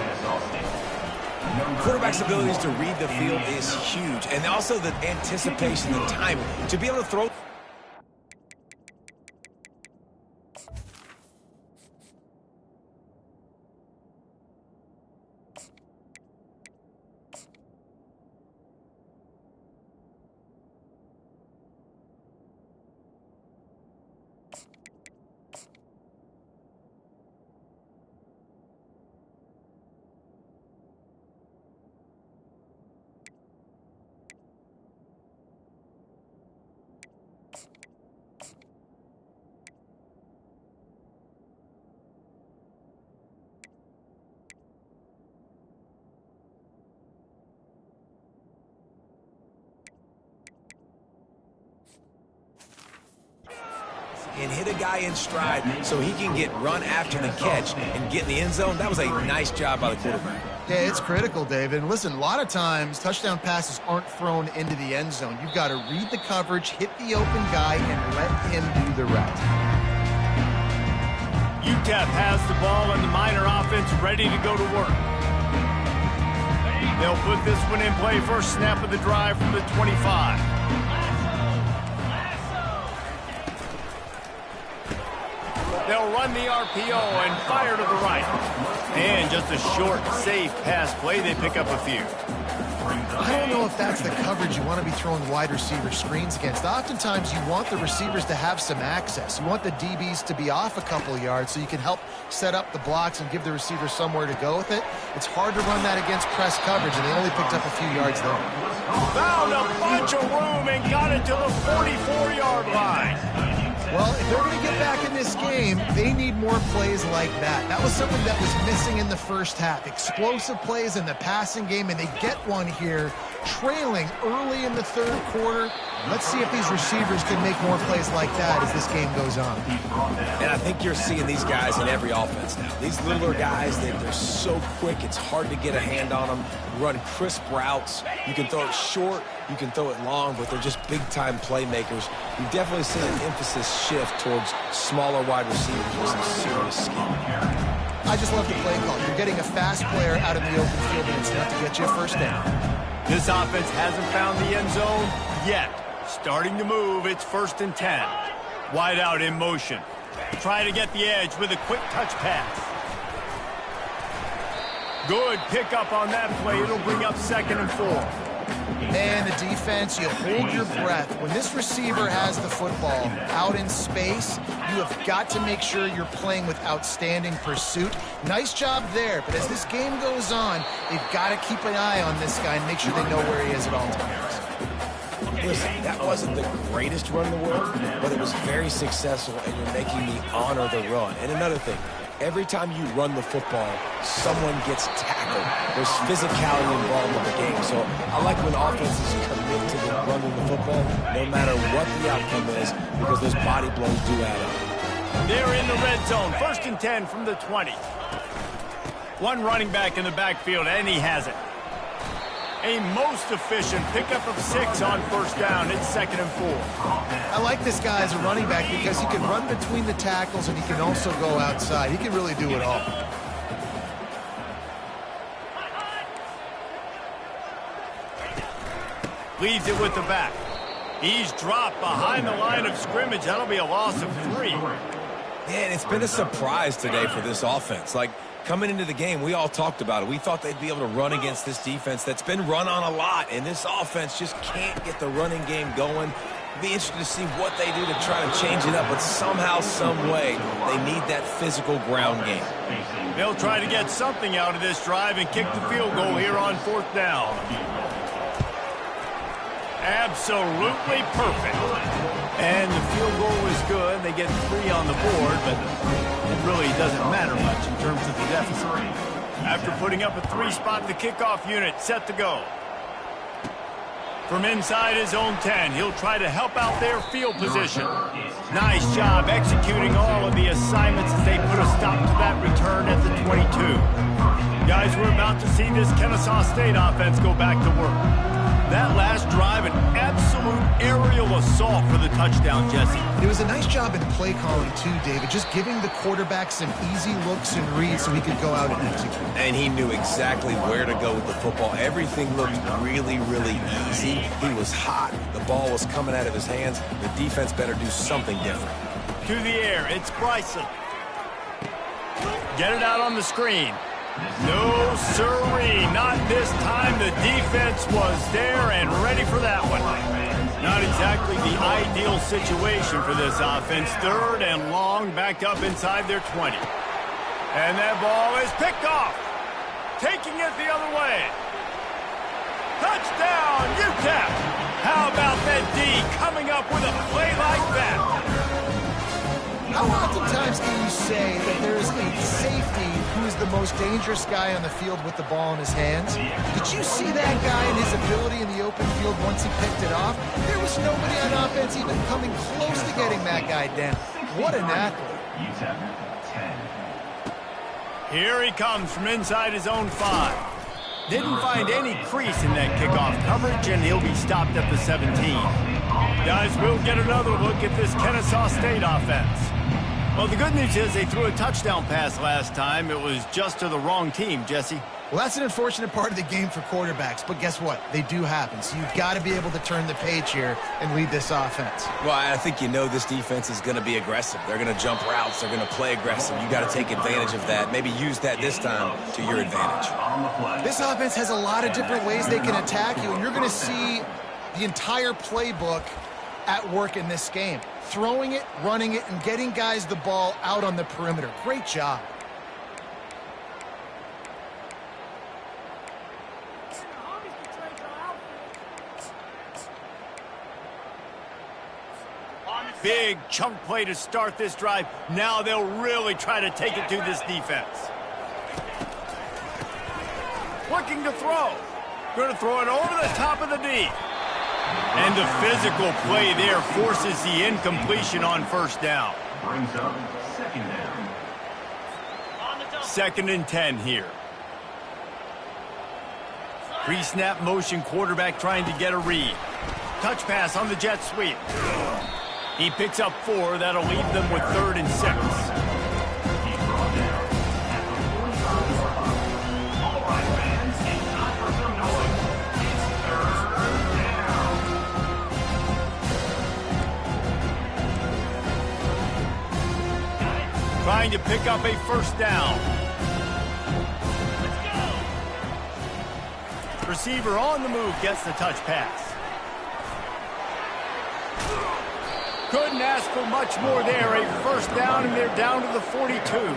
Quarterback's abilities to read the field is huge, and also the anticipation, the timing, to be able to throw. and hit a guy in stride so he can get run after the catch and get in the end zone. That was a nice job by the quarterback. Yeah, it's critical, David. And listen, a lot of times touchdown passes aren't thrown into the end zone. You've got to read the coverage, hit the open guy, and let him do the rest. UTEP has the ball and the Miner offense ready to go to work. They'll put this one in play first snap of the drive from the 25. They'll run the RPO and fire to the right. And just a short, safe pass play. They pick up a few. I don't know if that's the coverage you want to be throwing wide receiver screens against. Oftentimes, you want the receivers to have some access. You want the DBs to be off a couple of yards so you can help set up the blocks and give the receiver somewhere to go with it. It's hard to run that against press coverage, and they only picked up a few yards there. Found a bunch of room and got it to the 44-yard line. Well, if they're going to get back in this game, they need more plays like that. That was something that was missing in the first half. Explosive plays in the passing game, and they get one here, trailing early in the third quarter. Let's see if these receivers can make more plays like that as this game goes on. And I think you're seeing these guys in every offense now. These littler guys, they're so quick, it's hard to get a hand on them. Run crisp routes. You can throw it short, you can throw it long, but they're just big-time playmakers. You've definitely seen an emphasis shift towards smaller wide receivers with some serious skill. I just love the play call. You're getting a fast player out in the open field, and it's enough to get you a first down. This offense hasn't found the end zone yet. Starting to move, it's 1st and 10. Wide out in motion. Try to get the edge with a quick touch pass. Good pickup on that play. It'll bring up 2nd and 4. And the defense, you hold your breath. When this receiver has the football out in space, you have got to make sure you're playing with outstanding pursuit. Nice job there, but as this game goes on, they've got to keep an eye on this guy and make sure they know where he is at all times. Listen, that wasn't the greatest run in the world, but it was very successful, and you're making me honor the run. And another thing, every time you run the football, someone gets tackled. There's physicality involved in the game. So I like when offenses commit to running the football, no matter what the outcome is, because those body blows do add up. They're in the red zone. 1st and 10 from the 20. One running back in the backfield, and he has it. A most efficient pickup of 6 on 1st down. It's 2nd and 4. I like this guy as a running back because he can run between the tackles and he can also go outside. He can really do it all. Leads it with the back. He's dropped behind the line of scrimmage. That'll be a loss of 3. Man, it's been a surprise today for this offense. Like, coming into the game, we all talked about it. We thought they'd be able to run against this defense that's been run on a lot, and this offense just can't get the running game going. Be interested to see what they do to try to change it up, but somehow, some way, they need that physical ground game. They'll try to get something out of this drive and kick the field goal here on 4th down. Absolutely perfect. And the field goal was good. They get 3 on the board, but it really doesn't matter much in terms of the deficit. After putting up a 3-spot, the kickoff unit set to go. From inside his own 10, he'll try to help out their field position. Nice job executing all of the assignments as they put a stop to that return at the 22. Guys, we're about to see this Kennesaw State offense go back to work. That last drive, an absolute aerial assault for the touchdown, Jesse. It was a nice job in play calling, too, David, just giving the quarterback some easy looks and reads so he could go out and execute. And he knew exactly where to go with the football. Everything looked really, really easy. He was hot. The ball was coming out of his hands. The defense better do something different. To the air, it's Bryson. Get it out on the screen. No, sirree, not this time. The defense was there and ready for that one. Not exactly the ideal situation for this offense. 3rd and long, back up inside their 20. And that ball is picked off. Taking it the other way. Touchdown, UTEP. How about that D coming up with a play like that? How oftentimes can you say that there's a safety who is the most dangerous guy on the field with the ball in his hands? Did you see that guy and his ability in the open field once he picked it off. There was nobody on offense even coming close to getting that guy down. What an athlete. UTEP 10. Here he comes from inside his own 5. Didn't find any crease in that kickoff coverage, and he'll be stopped at the 17. Guys, we'll get another look at this Kennesaw State offense. Well, the good news is they threw a touchdown pass last time. It was just to the wrong team, Jesse. Well, that's an unfortunate part of the game for quarterbacks, but guess what? They do happen, so you've got to be able to turn the page here and lead this offense. Well, I think you know this defense is going to be aggressive. They're going to jump routes. They're going to play aggressive. You got to take advantage of that. Maybe use that this time to your advantage. This offense has a lot of different ways they can attack you, and you're going to see the entire playbook at work in this game. Throwing it, running it, and getting guys the ball out on the perimeter. Great job. Big chunk play to start this drive. Now they'll really try to take it to this defense. Looking to throw. Going to throw it over the top of the D. And the physical play there forces the incompletion on first down. Brings up second down. 2nd and 10 here. Pre-snap motion quarterback trying to get a read. Touch pass on the jet sweep. He picks up 4. That'll leave them with 3rd and 6. He's brought down at the 45. All right, fans, it's time for some noise. It's 3rd down. Trying to pick up a first down. Receiver on the move gets the touch pass. Couldn't ask for much more there. A first down, and they're down to the 42.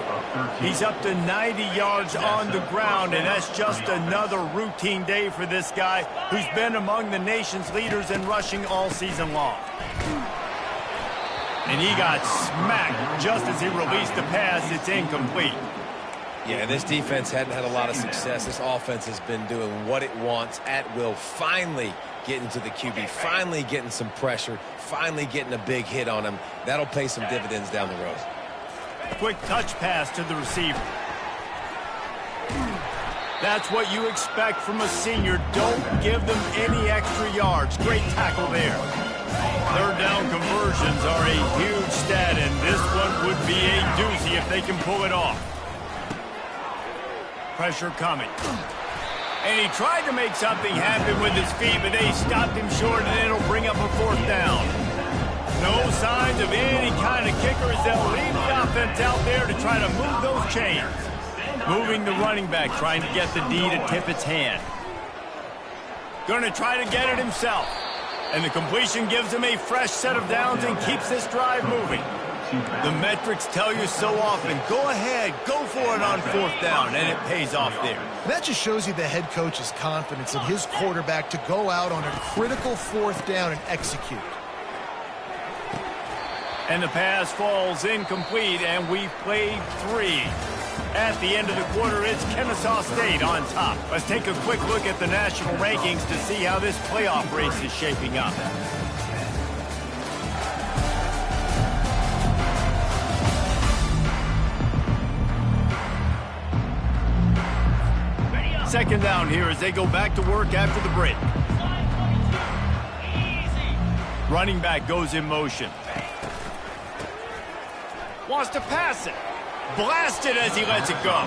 He's up to 90 yards on the ground, and that's just another routine day for this guy who's been among the nation's leaders in rushing all season long. And he got smacked just as he released the pass. It's incomplete. Yeah, this defense hadn't had a lot of success. This offense has been doing what it wants at will. Finally getting to the QB, finally getting some pressure, finally getting a big hit on him. That'll pay some dividends down the road. Quick touch pass to the receiver. That's what you expect from a senior. Don't give them any extra yards. Great tackle there. 3rd down conversions are a huge stat, and this one would be a doozy if they can pull it off. Pressure coming. And he tried to make something happen with his feet, but they stopped him short, and it'll bring up a 4th down. No signs of any kind of kicker as they'll leave the offense out there to try to move those chains. Moving the running back, trying to get the D to tip its hand. Going to try to get it himself. And the completion gives him a fresh set of downs and keeps this drive moving. The metrics tell you so often, go ahead, go for it on 4th down, and it pays off there. That just shows you the head coach's confidence in his quarterback to go out on a critical 4th down and execute. And the pass falls incomplete, and we've played 3. At the end of the quarter, it's Kennesaw State on top. Let's take a quick look at the national rankings to see how this playoff race is shaping up. Second down here as they go back to work after the break. Running back goes in motion. Wants to pass it. Blasted as he lets it go.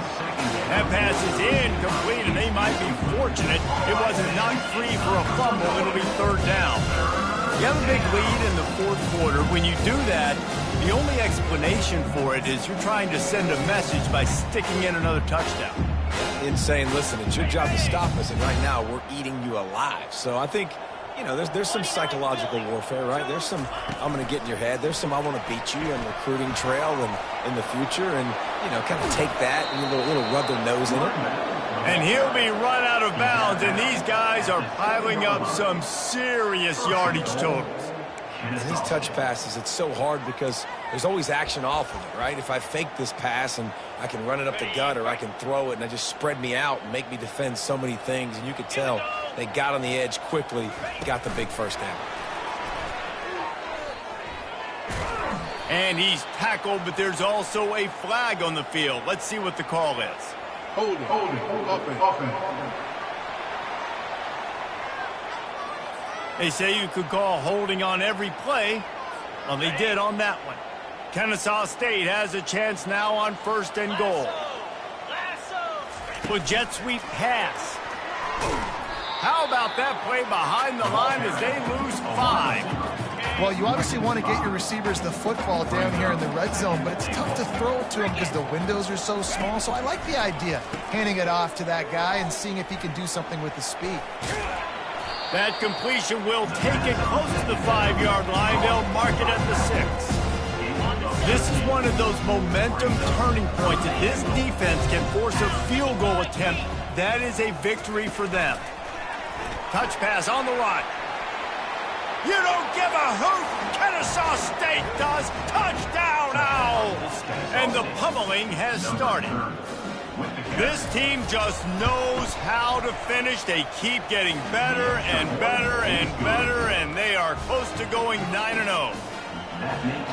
That pass is incomplete, and they might be fortunate it wasn't knocked free for a fumble. It'll be 3rd down. You have a big lead in the 4th quarter. When you do that, the only explanation for it is you're trying to send a message by sticking in another touchdown. Insane. Listen, it's your job to stop us, and right now we're eating you alive. So I think, you know, there's some psychological warfare, right? There's some, I'm going to get in your head. There's some, I want to beat you on recruiting trail and in the future, and, you know, kind of take that and a little rub their nose in it. And he'll be run out of bounds, and these guys are piling up some serious yardage totals. And these touch passes, it's so hard because there's always action off of it, right? If I fake this pass and I can run it up the gut, or I can throw it and I just spread me out and make me defend so many things, and you could tell They got on the edge quickly, got the big first down. And he's tackled, but there's also a flag on the field. Let's see what the call is. Holding. Offense. They say you could call holding on every play. Well, they did on that one. Kennesaw State has a chance now on 1st and goal. With jet sweep pass. How about that play behind the line as they lose 5? Well, you obviously want to get your receivers the football down here in the red zone, but it's tough to throw it to them because the windows are so small. So I like the idea, handing it off to that guy and seeing if he can do something with the speed. That completion will take it close to the 5-yard line. They'll mark it at the 6. This is one of those momentum turning points. If this defense can force a field goal attempt, that is a victory for them. Touch pass on the run. You don't give a hoot. Kennesaw State does. Touchdown, Owls. And the pummeling has started. This team just knows how to finish. They keep getting better and better and better, and they are close to going 9-0.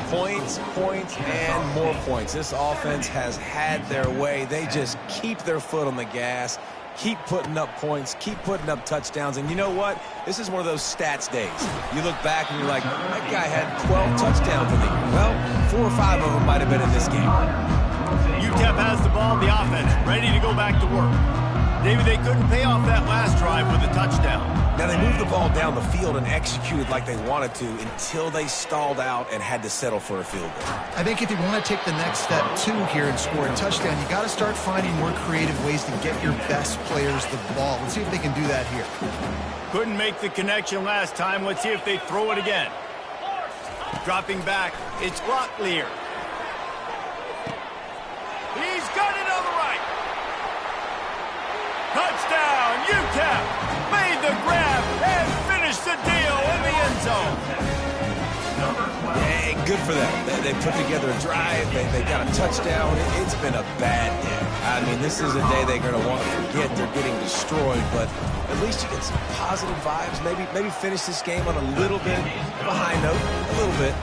Points, and more points. This offense has had their way. They just keep their foot on the gas, keep putting up points, keep putting up touchdowns. And you know what? This is one of those stats days. You look back and you're like, that guy had 12 touchdowns in the year. Well, 4 or 5 of them might have been in this game. UTEP has the ball, the offense, ready to go back to work. David, they couldn't pay off that last drive with a touchdown. Now, they moved the ball down the field and executed like they wanted to until they stalled out and had to settle for a field goal. I think if you want to take the next step, too, here and score a touchdown, you got to start finding more creative ways to get your best players the ball. Let's see if they can do that here. Couldn't make the connection last time. Let's see if they throw it again. Dropping back, it's Locklear. He's got it on the right. Touchdown, UTEP made the grab and finished the deal in the end zone. Hey, good for them. They put together a drive. They got a touchdown. It's been a bad day. I mean, this is a day they're going to want to forget. They're getting destroyed, but at least you get some positive vibes. Maybe finish this game on a little bit of a high note, a little bit.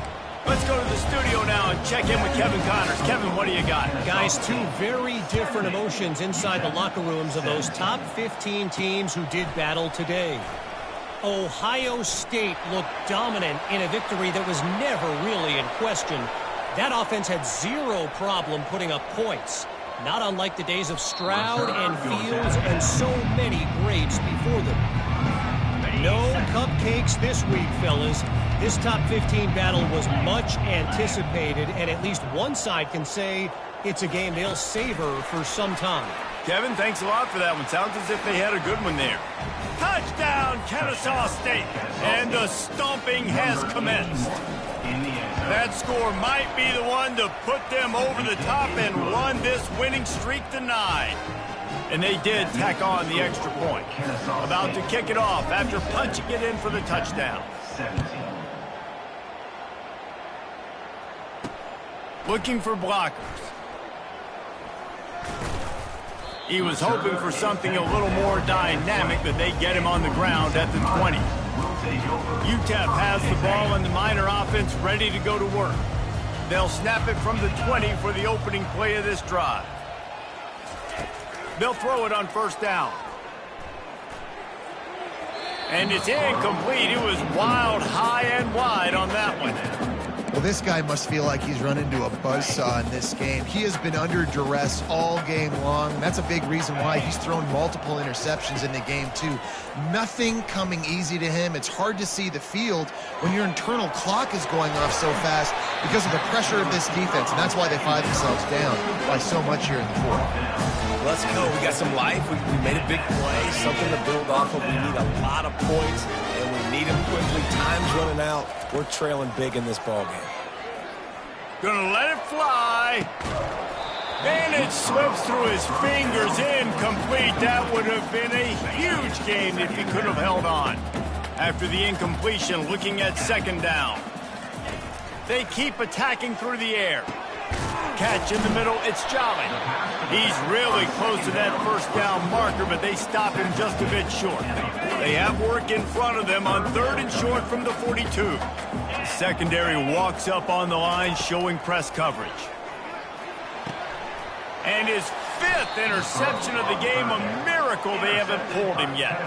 Let's go to the studio now and check in with Kevin Connors. Kevin, what do you got? Guys, 2 very different emotions inside the locker rooms of those top 15 teams who did battle today. Ohio State looked dominant in a victory that was never really in question. That offense had 0 problem putting up points, not unlike the days of Stroud and Fields and so many greats before them. No cupcakes this week, fellas. This top 15 battle was much anticipated, and at least one side can say it's a game they'll savor for some time. Kevin, thanks a lot for that one. Sounds as if they had a good one there. Touchdown, Kennesaw State, and the stomping has commenced. That score might be the one to put them over the top and run this winning streak to 9. And they did tack on the extra point. About to kick it off after punching it in for the touchdown. Looking for blockers. He was hoping for something a little more dynamic, but they get him on the ground at the 20. UTEP has the ball and the Miner offense ready to go to work. They'll snap it from the 20 for the opening play of this drive. They'll throw it on 1st down. And it's incomplete. It was wild, high and wide on that one. Well, this guy must feel like he's run into a buzzsaw in this game. He has been under duress all game long, and that's a big reason why he's thrown multiple interceptions in the game, too. Nothing coming easy to him. It's hard to see the field when your internal clock is going off so fast because of the pressure of this defense, and that's why they find themselves down by so much here in the 4th. Let's go. We got some life. We made a big play, something to build off of. We need a lot of points, and we need them quickly. Time's running out. We're trailing big in this ball game. Gonna let it fly. And it slips through his fingers, incomplete. That would have been a huge game if he could have held on. After the incompletion, looking at 2nd down. They keep attacking through the air. catch in the middle. It's Jolly. He's really close to that first down marker, but they stop him just a bit short. They have work in front of them on 3rd and short from the 42. The secondary walks up on the line, showing press coverage. And his 5th interception of the game, a miracle they haven't pulled him yet.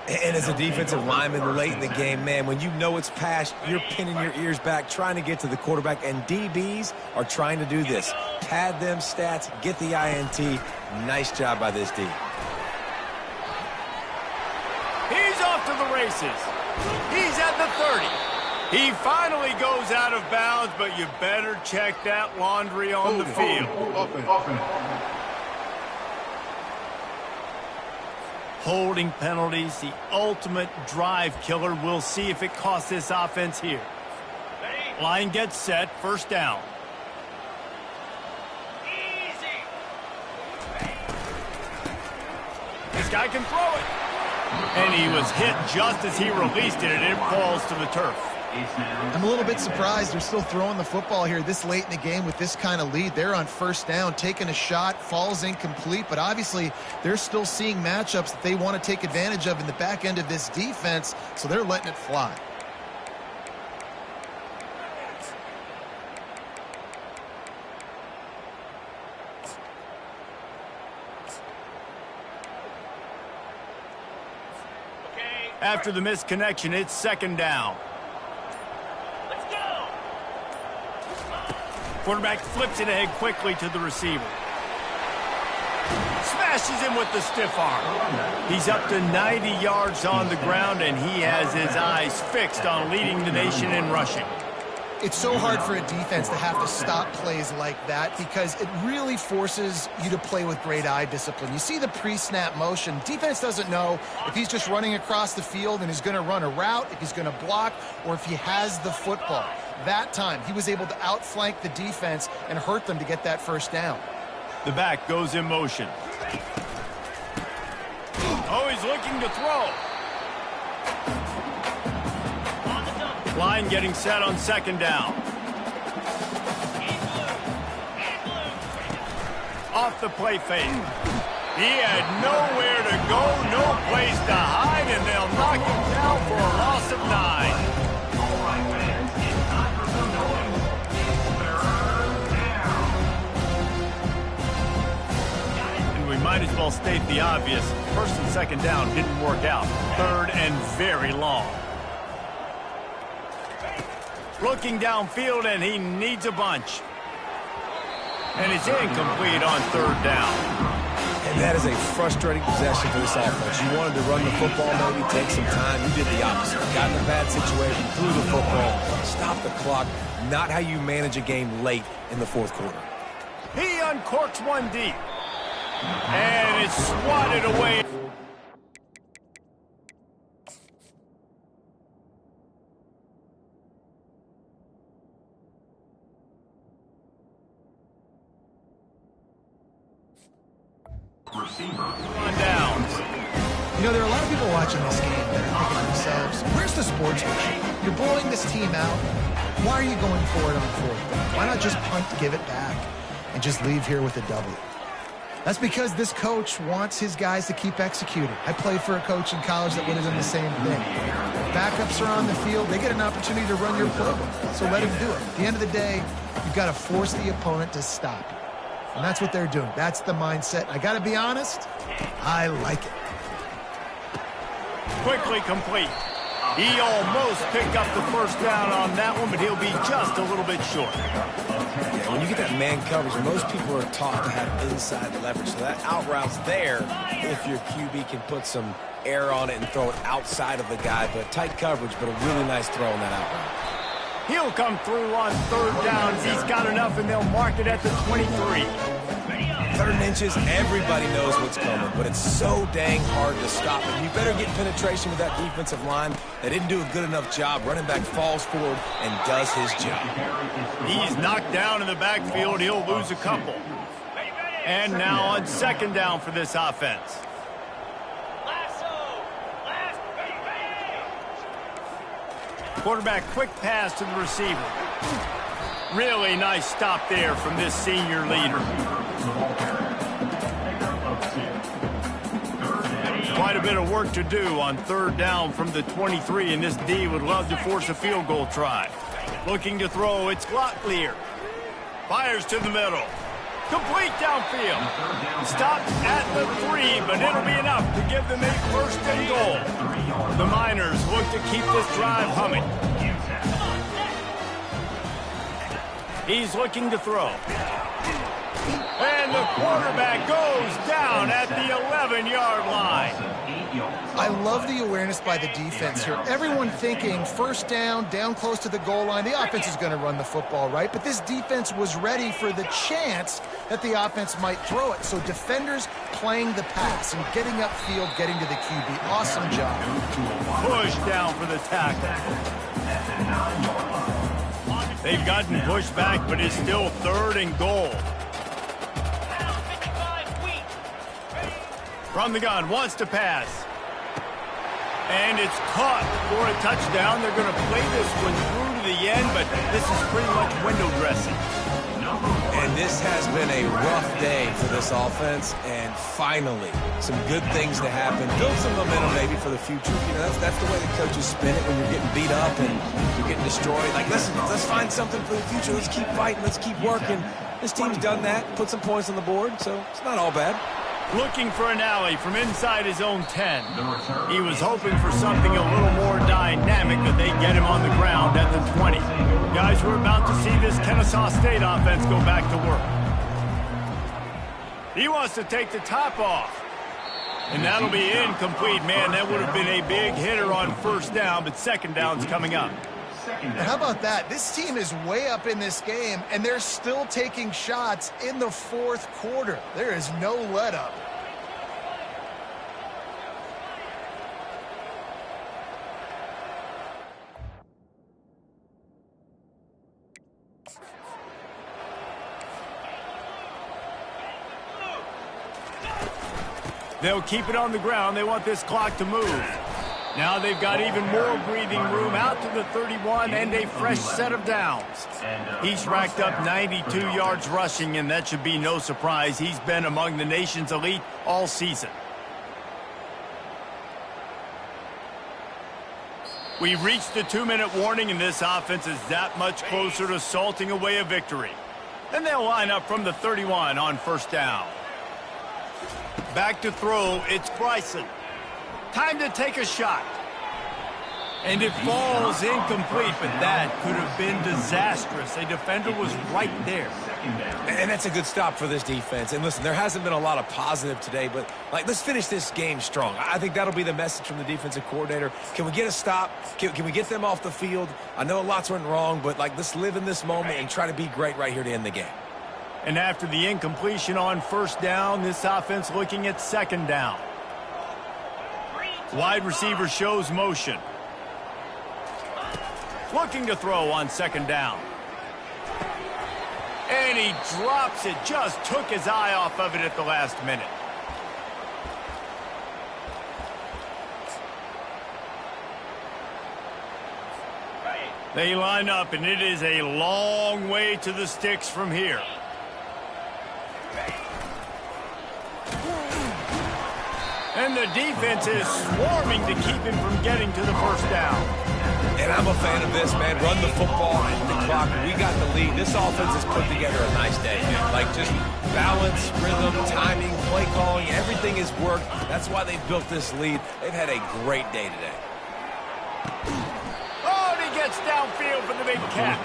And as a defensive lineman late in the game, man, when you know it's past, you're pinning your ears back, trying to get to the quarterback, and DBs are trying to do this. Pad them stats, get the INT. Nice job by this D. He's off to the races. He's at the 30. He finally goes out of bounds, but you better check that laundry on the field. Holding penalties, the ultimate drive killer. We'll see if it costs this offense here. Line gets set, first down. This guy can throw it. And he was hit just as he released it, and it falls to the turf. I'm a little bit surprised they're still throwing the football here this late in the game with this kind of lead. They're on first down, taking a shot, falls incomplete, but obviously they're still seeing matchups that they want to take advantage of in the back end of this defense, so they're letting it fly. After the missed connection, it's second down. Quarterback flips it ahead quickly to the receiver. Smashes him with the stiff arm. He's up to 90 yards on the ground, and he has his eyes fixed on leading the nation in rushing. It's so hard for a defense to have to stop plays like that because it really forces you to play with great eye discipline. You see the pre-snap motion. Defense doesn't know if he's just running across the field and he's going to run a route, if he's going to block, or if he has the football. That time, he was able to outflank the defense and hurt them to get that first down. The back goes in motion. Oh, he's looking to throw. Line getting set on second down. Off the play fake. He had nowhere to go, no place to hide, and they'll knock him down for a loss of 9. And we might as well state the obvious. First and second down didn't work out. 3rd and very long. Looking downfield, and he needs a bunch. And it's incomplete on 3rd down. And that is a frustrating possession for this offense. You wanted to run the football, maybe take some time. You did the opposite. Got in a bad situation, threw the football, stopped the clock. Not how you manage a game late in the 4th quarter. He uncorks one deep. And it's swatted away. On downs. You know, there are a lot of people watching this game that are thinking to themselves, where's the sportsmanship? You're blowing this team out. Why are you going for it on 4th down? Why not just punt, give it back, and just leave here with a W? That's because this coach wants his guys to keep executing. I played for a coach in college that would have done the same thing. Backups are on the field. They get an opportunity to run your playbook, so let him do it. At the end of the day, you've got to force the opponent to stop you. And that's what they're doing. That's the mindset. I got to be honest, I like it. Quickly complete. He almost picked up the first down on that one, but he'll be just a little bit short. Yeah, when you get that man coverage, most people are taught to have inside leverage. So that out route's there if your QB can put some air on it and throw it outside of the guy. But tight coverage, but a really nice throw on that out route. He'll come through on 3rd down. He's got enough, and they'll mark it at the 23. 3rd inches, everybody knows what's coming, but it's so dang hard to stop it. You better get penetration with that defensive line. They didn't do a good enough job. Running back falls forward and does his job. He's knocked down in the backfield. He'll lose a couple. And now on 2nd down for this offense. Quarterback quick pass to the receiver. Really nice stop there from this senior leader. Quite a bit of work to do on third down from the 23, and this D would love to force a field goal try. Looking to throw, it's Locklear. Fires to the middle. Complete downfield. Stops at the 3, but it'll be enough to give them a first and goal. The Miners look to keep this drive humming. He's looking to throw. And the quarterback goes down at the 11-yard line. I love the awareness by the defense here. Everyone thinking first down close to the goal line. The offense is going to run the football, right? But this defense was ready for the chance that the offense might throw it. So defenders playing the pass and getting upfield, getting to the QB. Awesome job. Push down for the tackle. They've gotten pushed back, but it's still third and goal. From the gun, wants to pass. And it's caught for a touchdown. They're going to play this one through to the end, but this is pretty much window dressing. And this has been a rough day for this offense, and finally, some good things to happen. Build some momentum maybe for the future. You know, that's the way the coaches spin it when you're getting beat up and you're getting destroyed. Like, listen, let's find something for the future. Let's keep fighting. Let's keep working. This team's done that, put some points on the board, so it's not all bad. Looking for an alley from inside his own 10. He was hoping for something a little more dynamic, but they get him on the ground at the 20. Guys, we're about to see this Kennesaw State offense go back to work. He wants to take the top off. And that'll be incomplete. Man, that would have been a big hitter on first down, but second down's coming up. And how about that? This team is way up in this game, and they're still taking shots in the fourth quarter. There is no let-up. They'll keep it on the ground. They want this clock to move. Now they've got even more breathing room out to the 31 and a fresh set of downs. He's racked up 92 yards rushing, and that should be no surprise. He's been among the nation's elite all season. We've reached the 2-minute warning, and this offense is that much closer to salting away a victory. And they'll line up from the 31 on first down. Back to throw, it's Bryson. Time to take a shot. And it falls incomplete, but that could have been disastrous. A defender was right there. And that's a good stop for this defense. And listen, there hasn't been a lot of positive today, but let's finish this game strong. I think that'll be the message from the defensive coordinator. Can we get a stop? Can we get them off the field? I know lots went wrong, but let's live in this moment and try to be great right here to end the game. And after the incompletion on first down, this offense looking at second down. Wide receiver shows motion. Looking to throw on second down. And he drops it. Just took his eye off of it at the last minute. They line up, and it is a long way to the sticks from here. And the defense is swarming to keep him from getting to the first down. And I'm a fan of this, man. Run the football, hit the clock. We got the lead. This offense has put together a nice day. Just balance, rhythm, timing, play calling, everything has worked. That's why they built this lead. They've had a great day today. Oh, and he gets downfield for the big catch.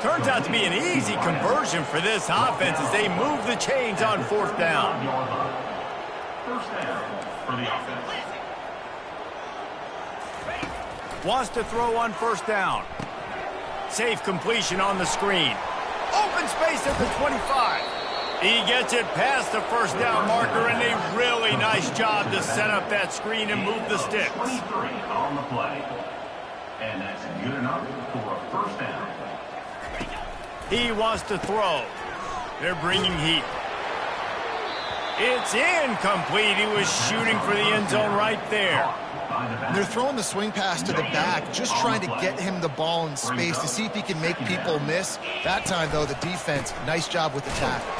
Turns out to be an easy conversion for this offense as they move the chains on fourth down. First down for the offense. Wants to throw on first down. Safe completion on the screen. Open space at the 25. He gets it past the first down marker, and a really nice job to set up that screen and move the sticks. 23 on the play. And that's good enough for a first down. He wants to throw. They're bringing heat. It's incomplete. He was shooting for the end zone right there. They're throwing the swing pass to the back, just trying to get him the ball in space to see if he can make people miss. That time, though, the defense, nice job with the tackle.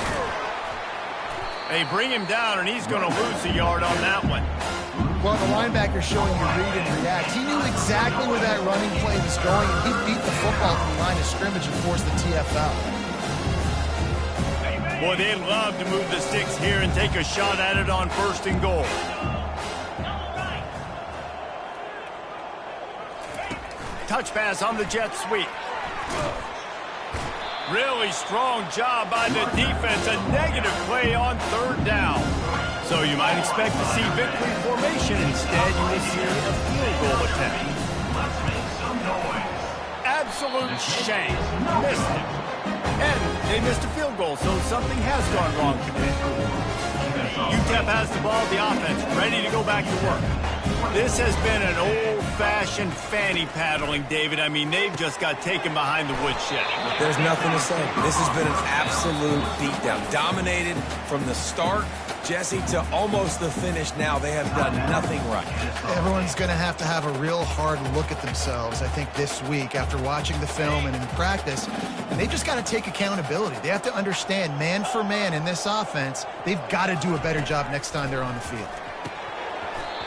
They bring him down, and he's going to lose a yard on that one. Well, the linebacker's showing you read and react. He knew exactly where that running play was going, and he beat the football from the line of scrimmage and forced the TFL. Boy, they'd love to move the sticks here and take a shot at it on 1st and goal. Touch pass on the jet sweep. Really strong job by the defense. A negative play on 3rd down. So you might expect to see victory formation. Instead, you will see a field goal attempt. Absolute shame. Missed it. And they missed a field goal, so something has gone wrong today. UTEP has the ball, the offense, ready to go back to work. This has been an old-fashioned fanny paddling, David. I mean, they've just got taken behind the woodshed. There's nothing to say. This has been an absolute beatdown. Dominated from the start, Jesse, to almost the finish now. They have done nothing right. Everyone's going to have a real hard look at themselves, I think, this week after watching the film and in practice. And they just got to take accountability. They have to understand, man for man in this offense, they've got to do a better job next time they're on the field.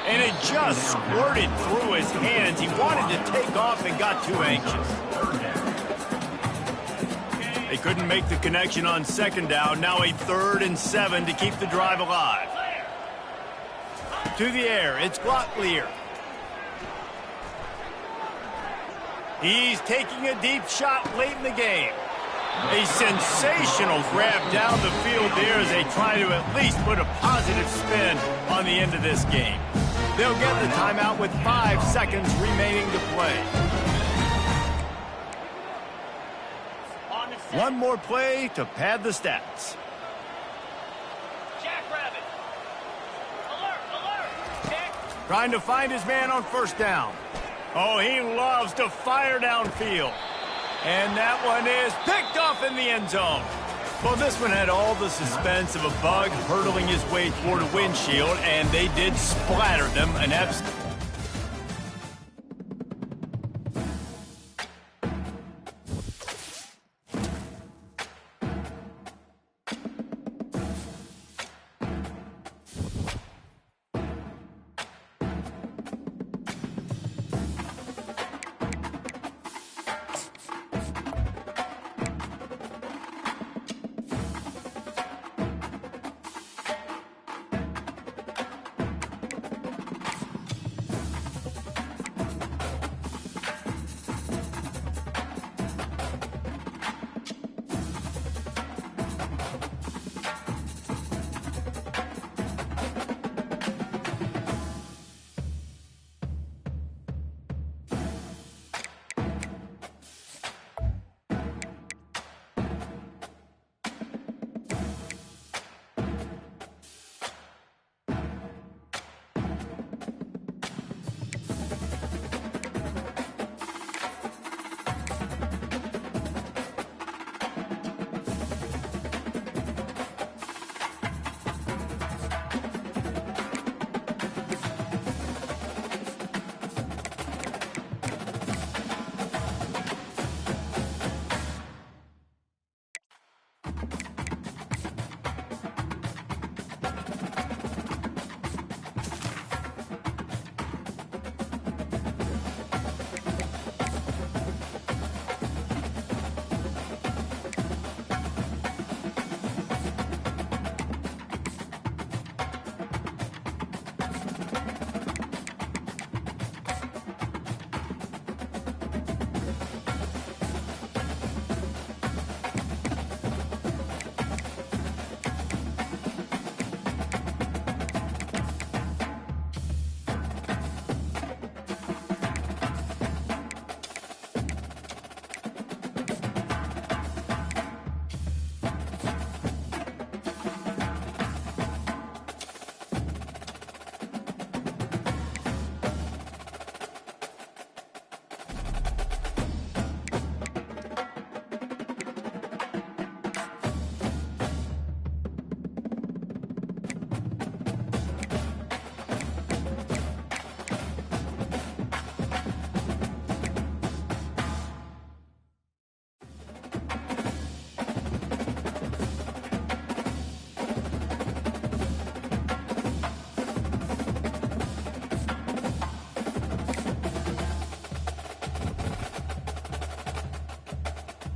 And it just squirted through his hands. He wanted to take off and got too anxious. They couldn't make the connection on 2nd down. Now a 3rd and 7 to keep the drive alive. To the air, it's Glocklear. He's taking a deep shot late in the game. A sensational grab down the field there as they try to at least put a positive spin on the end of this game. They'll get the timeout with 5 seconds remaining to play. One more play to pad the stats. Jackrabbit. Alert, alert. Check. Trying to find his man on 1st down. Oh, he loves to fire downfield. And that one is picked off in the end zone. Well, this one had all the suspense of a bug hurtling his way toward a windshield, and they did splatter them an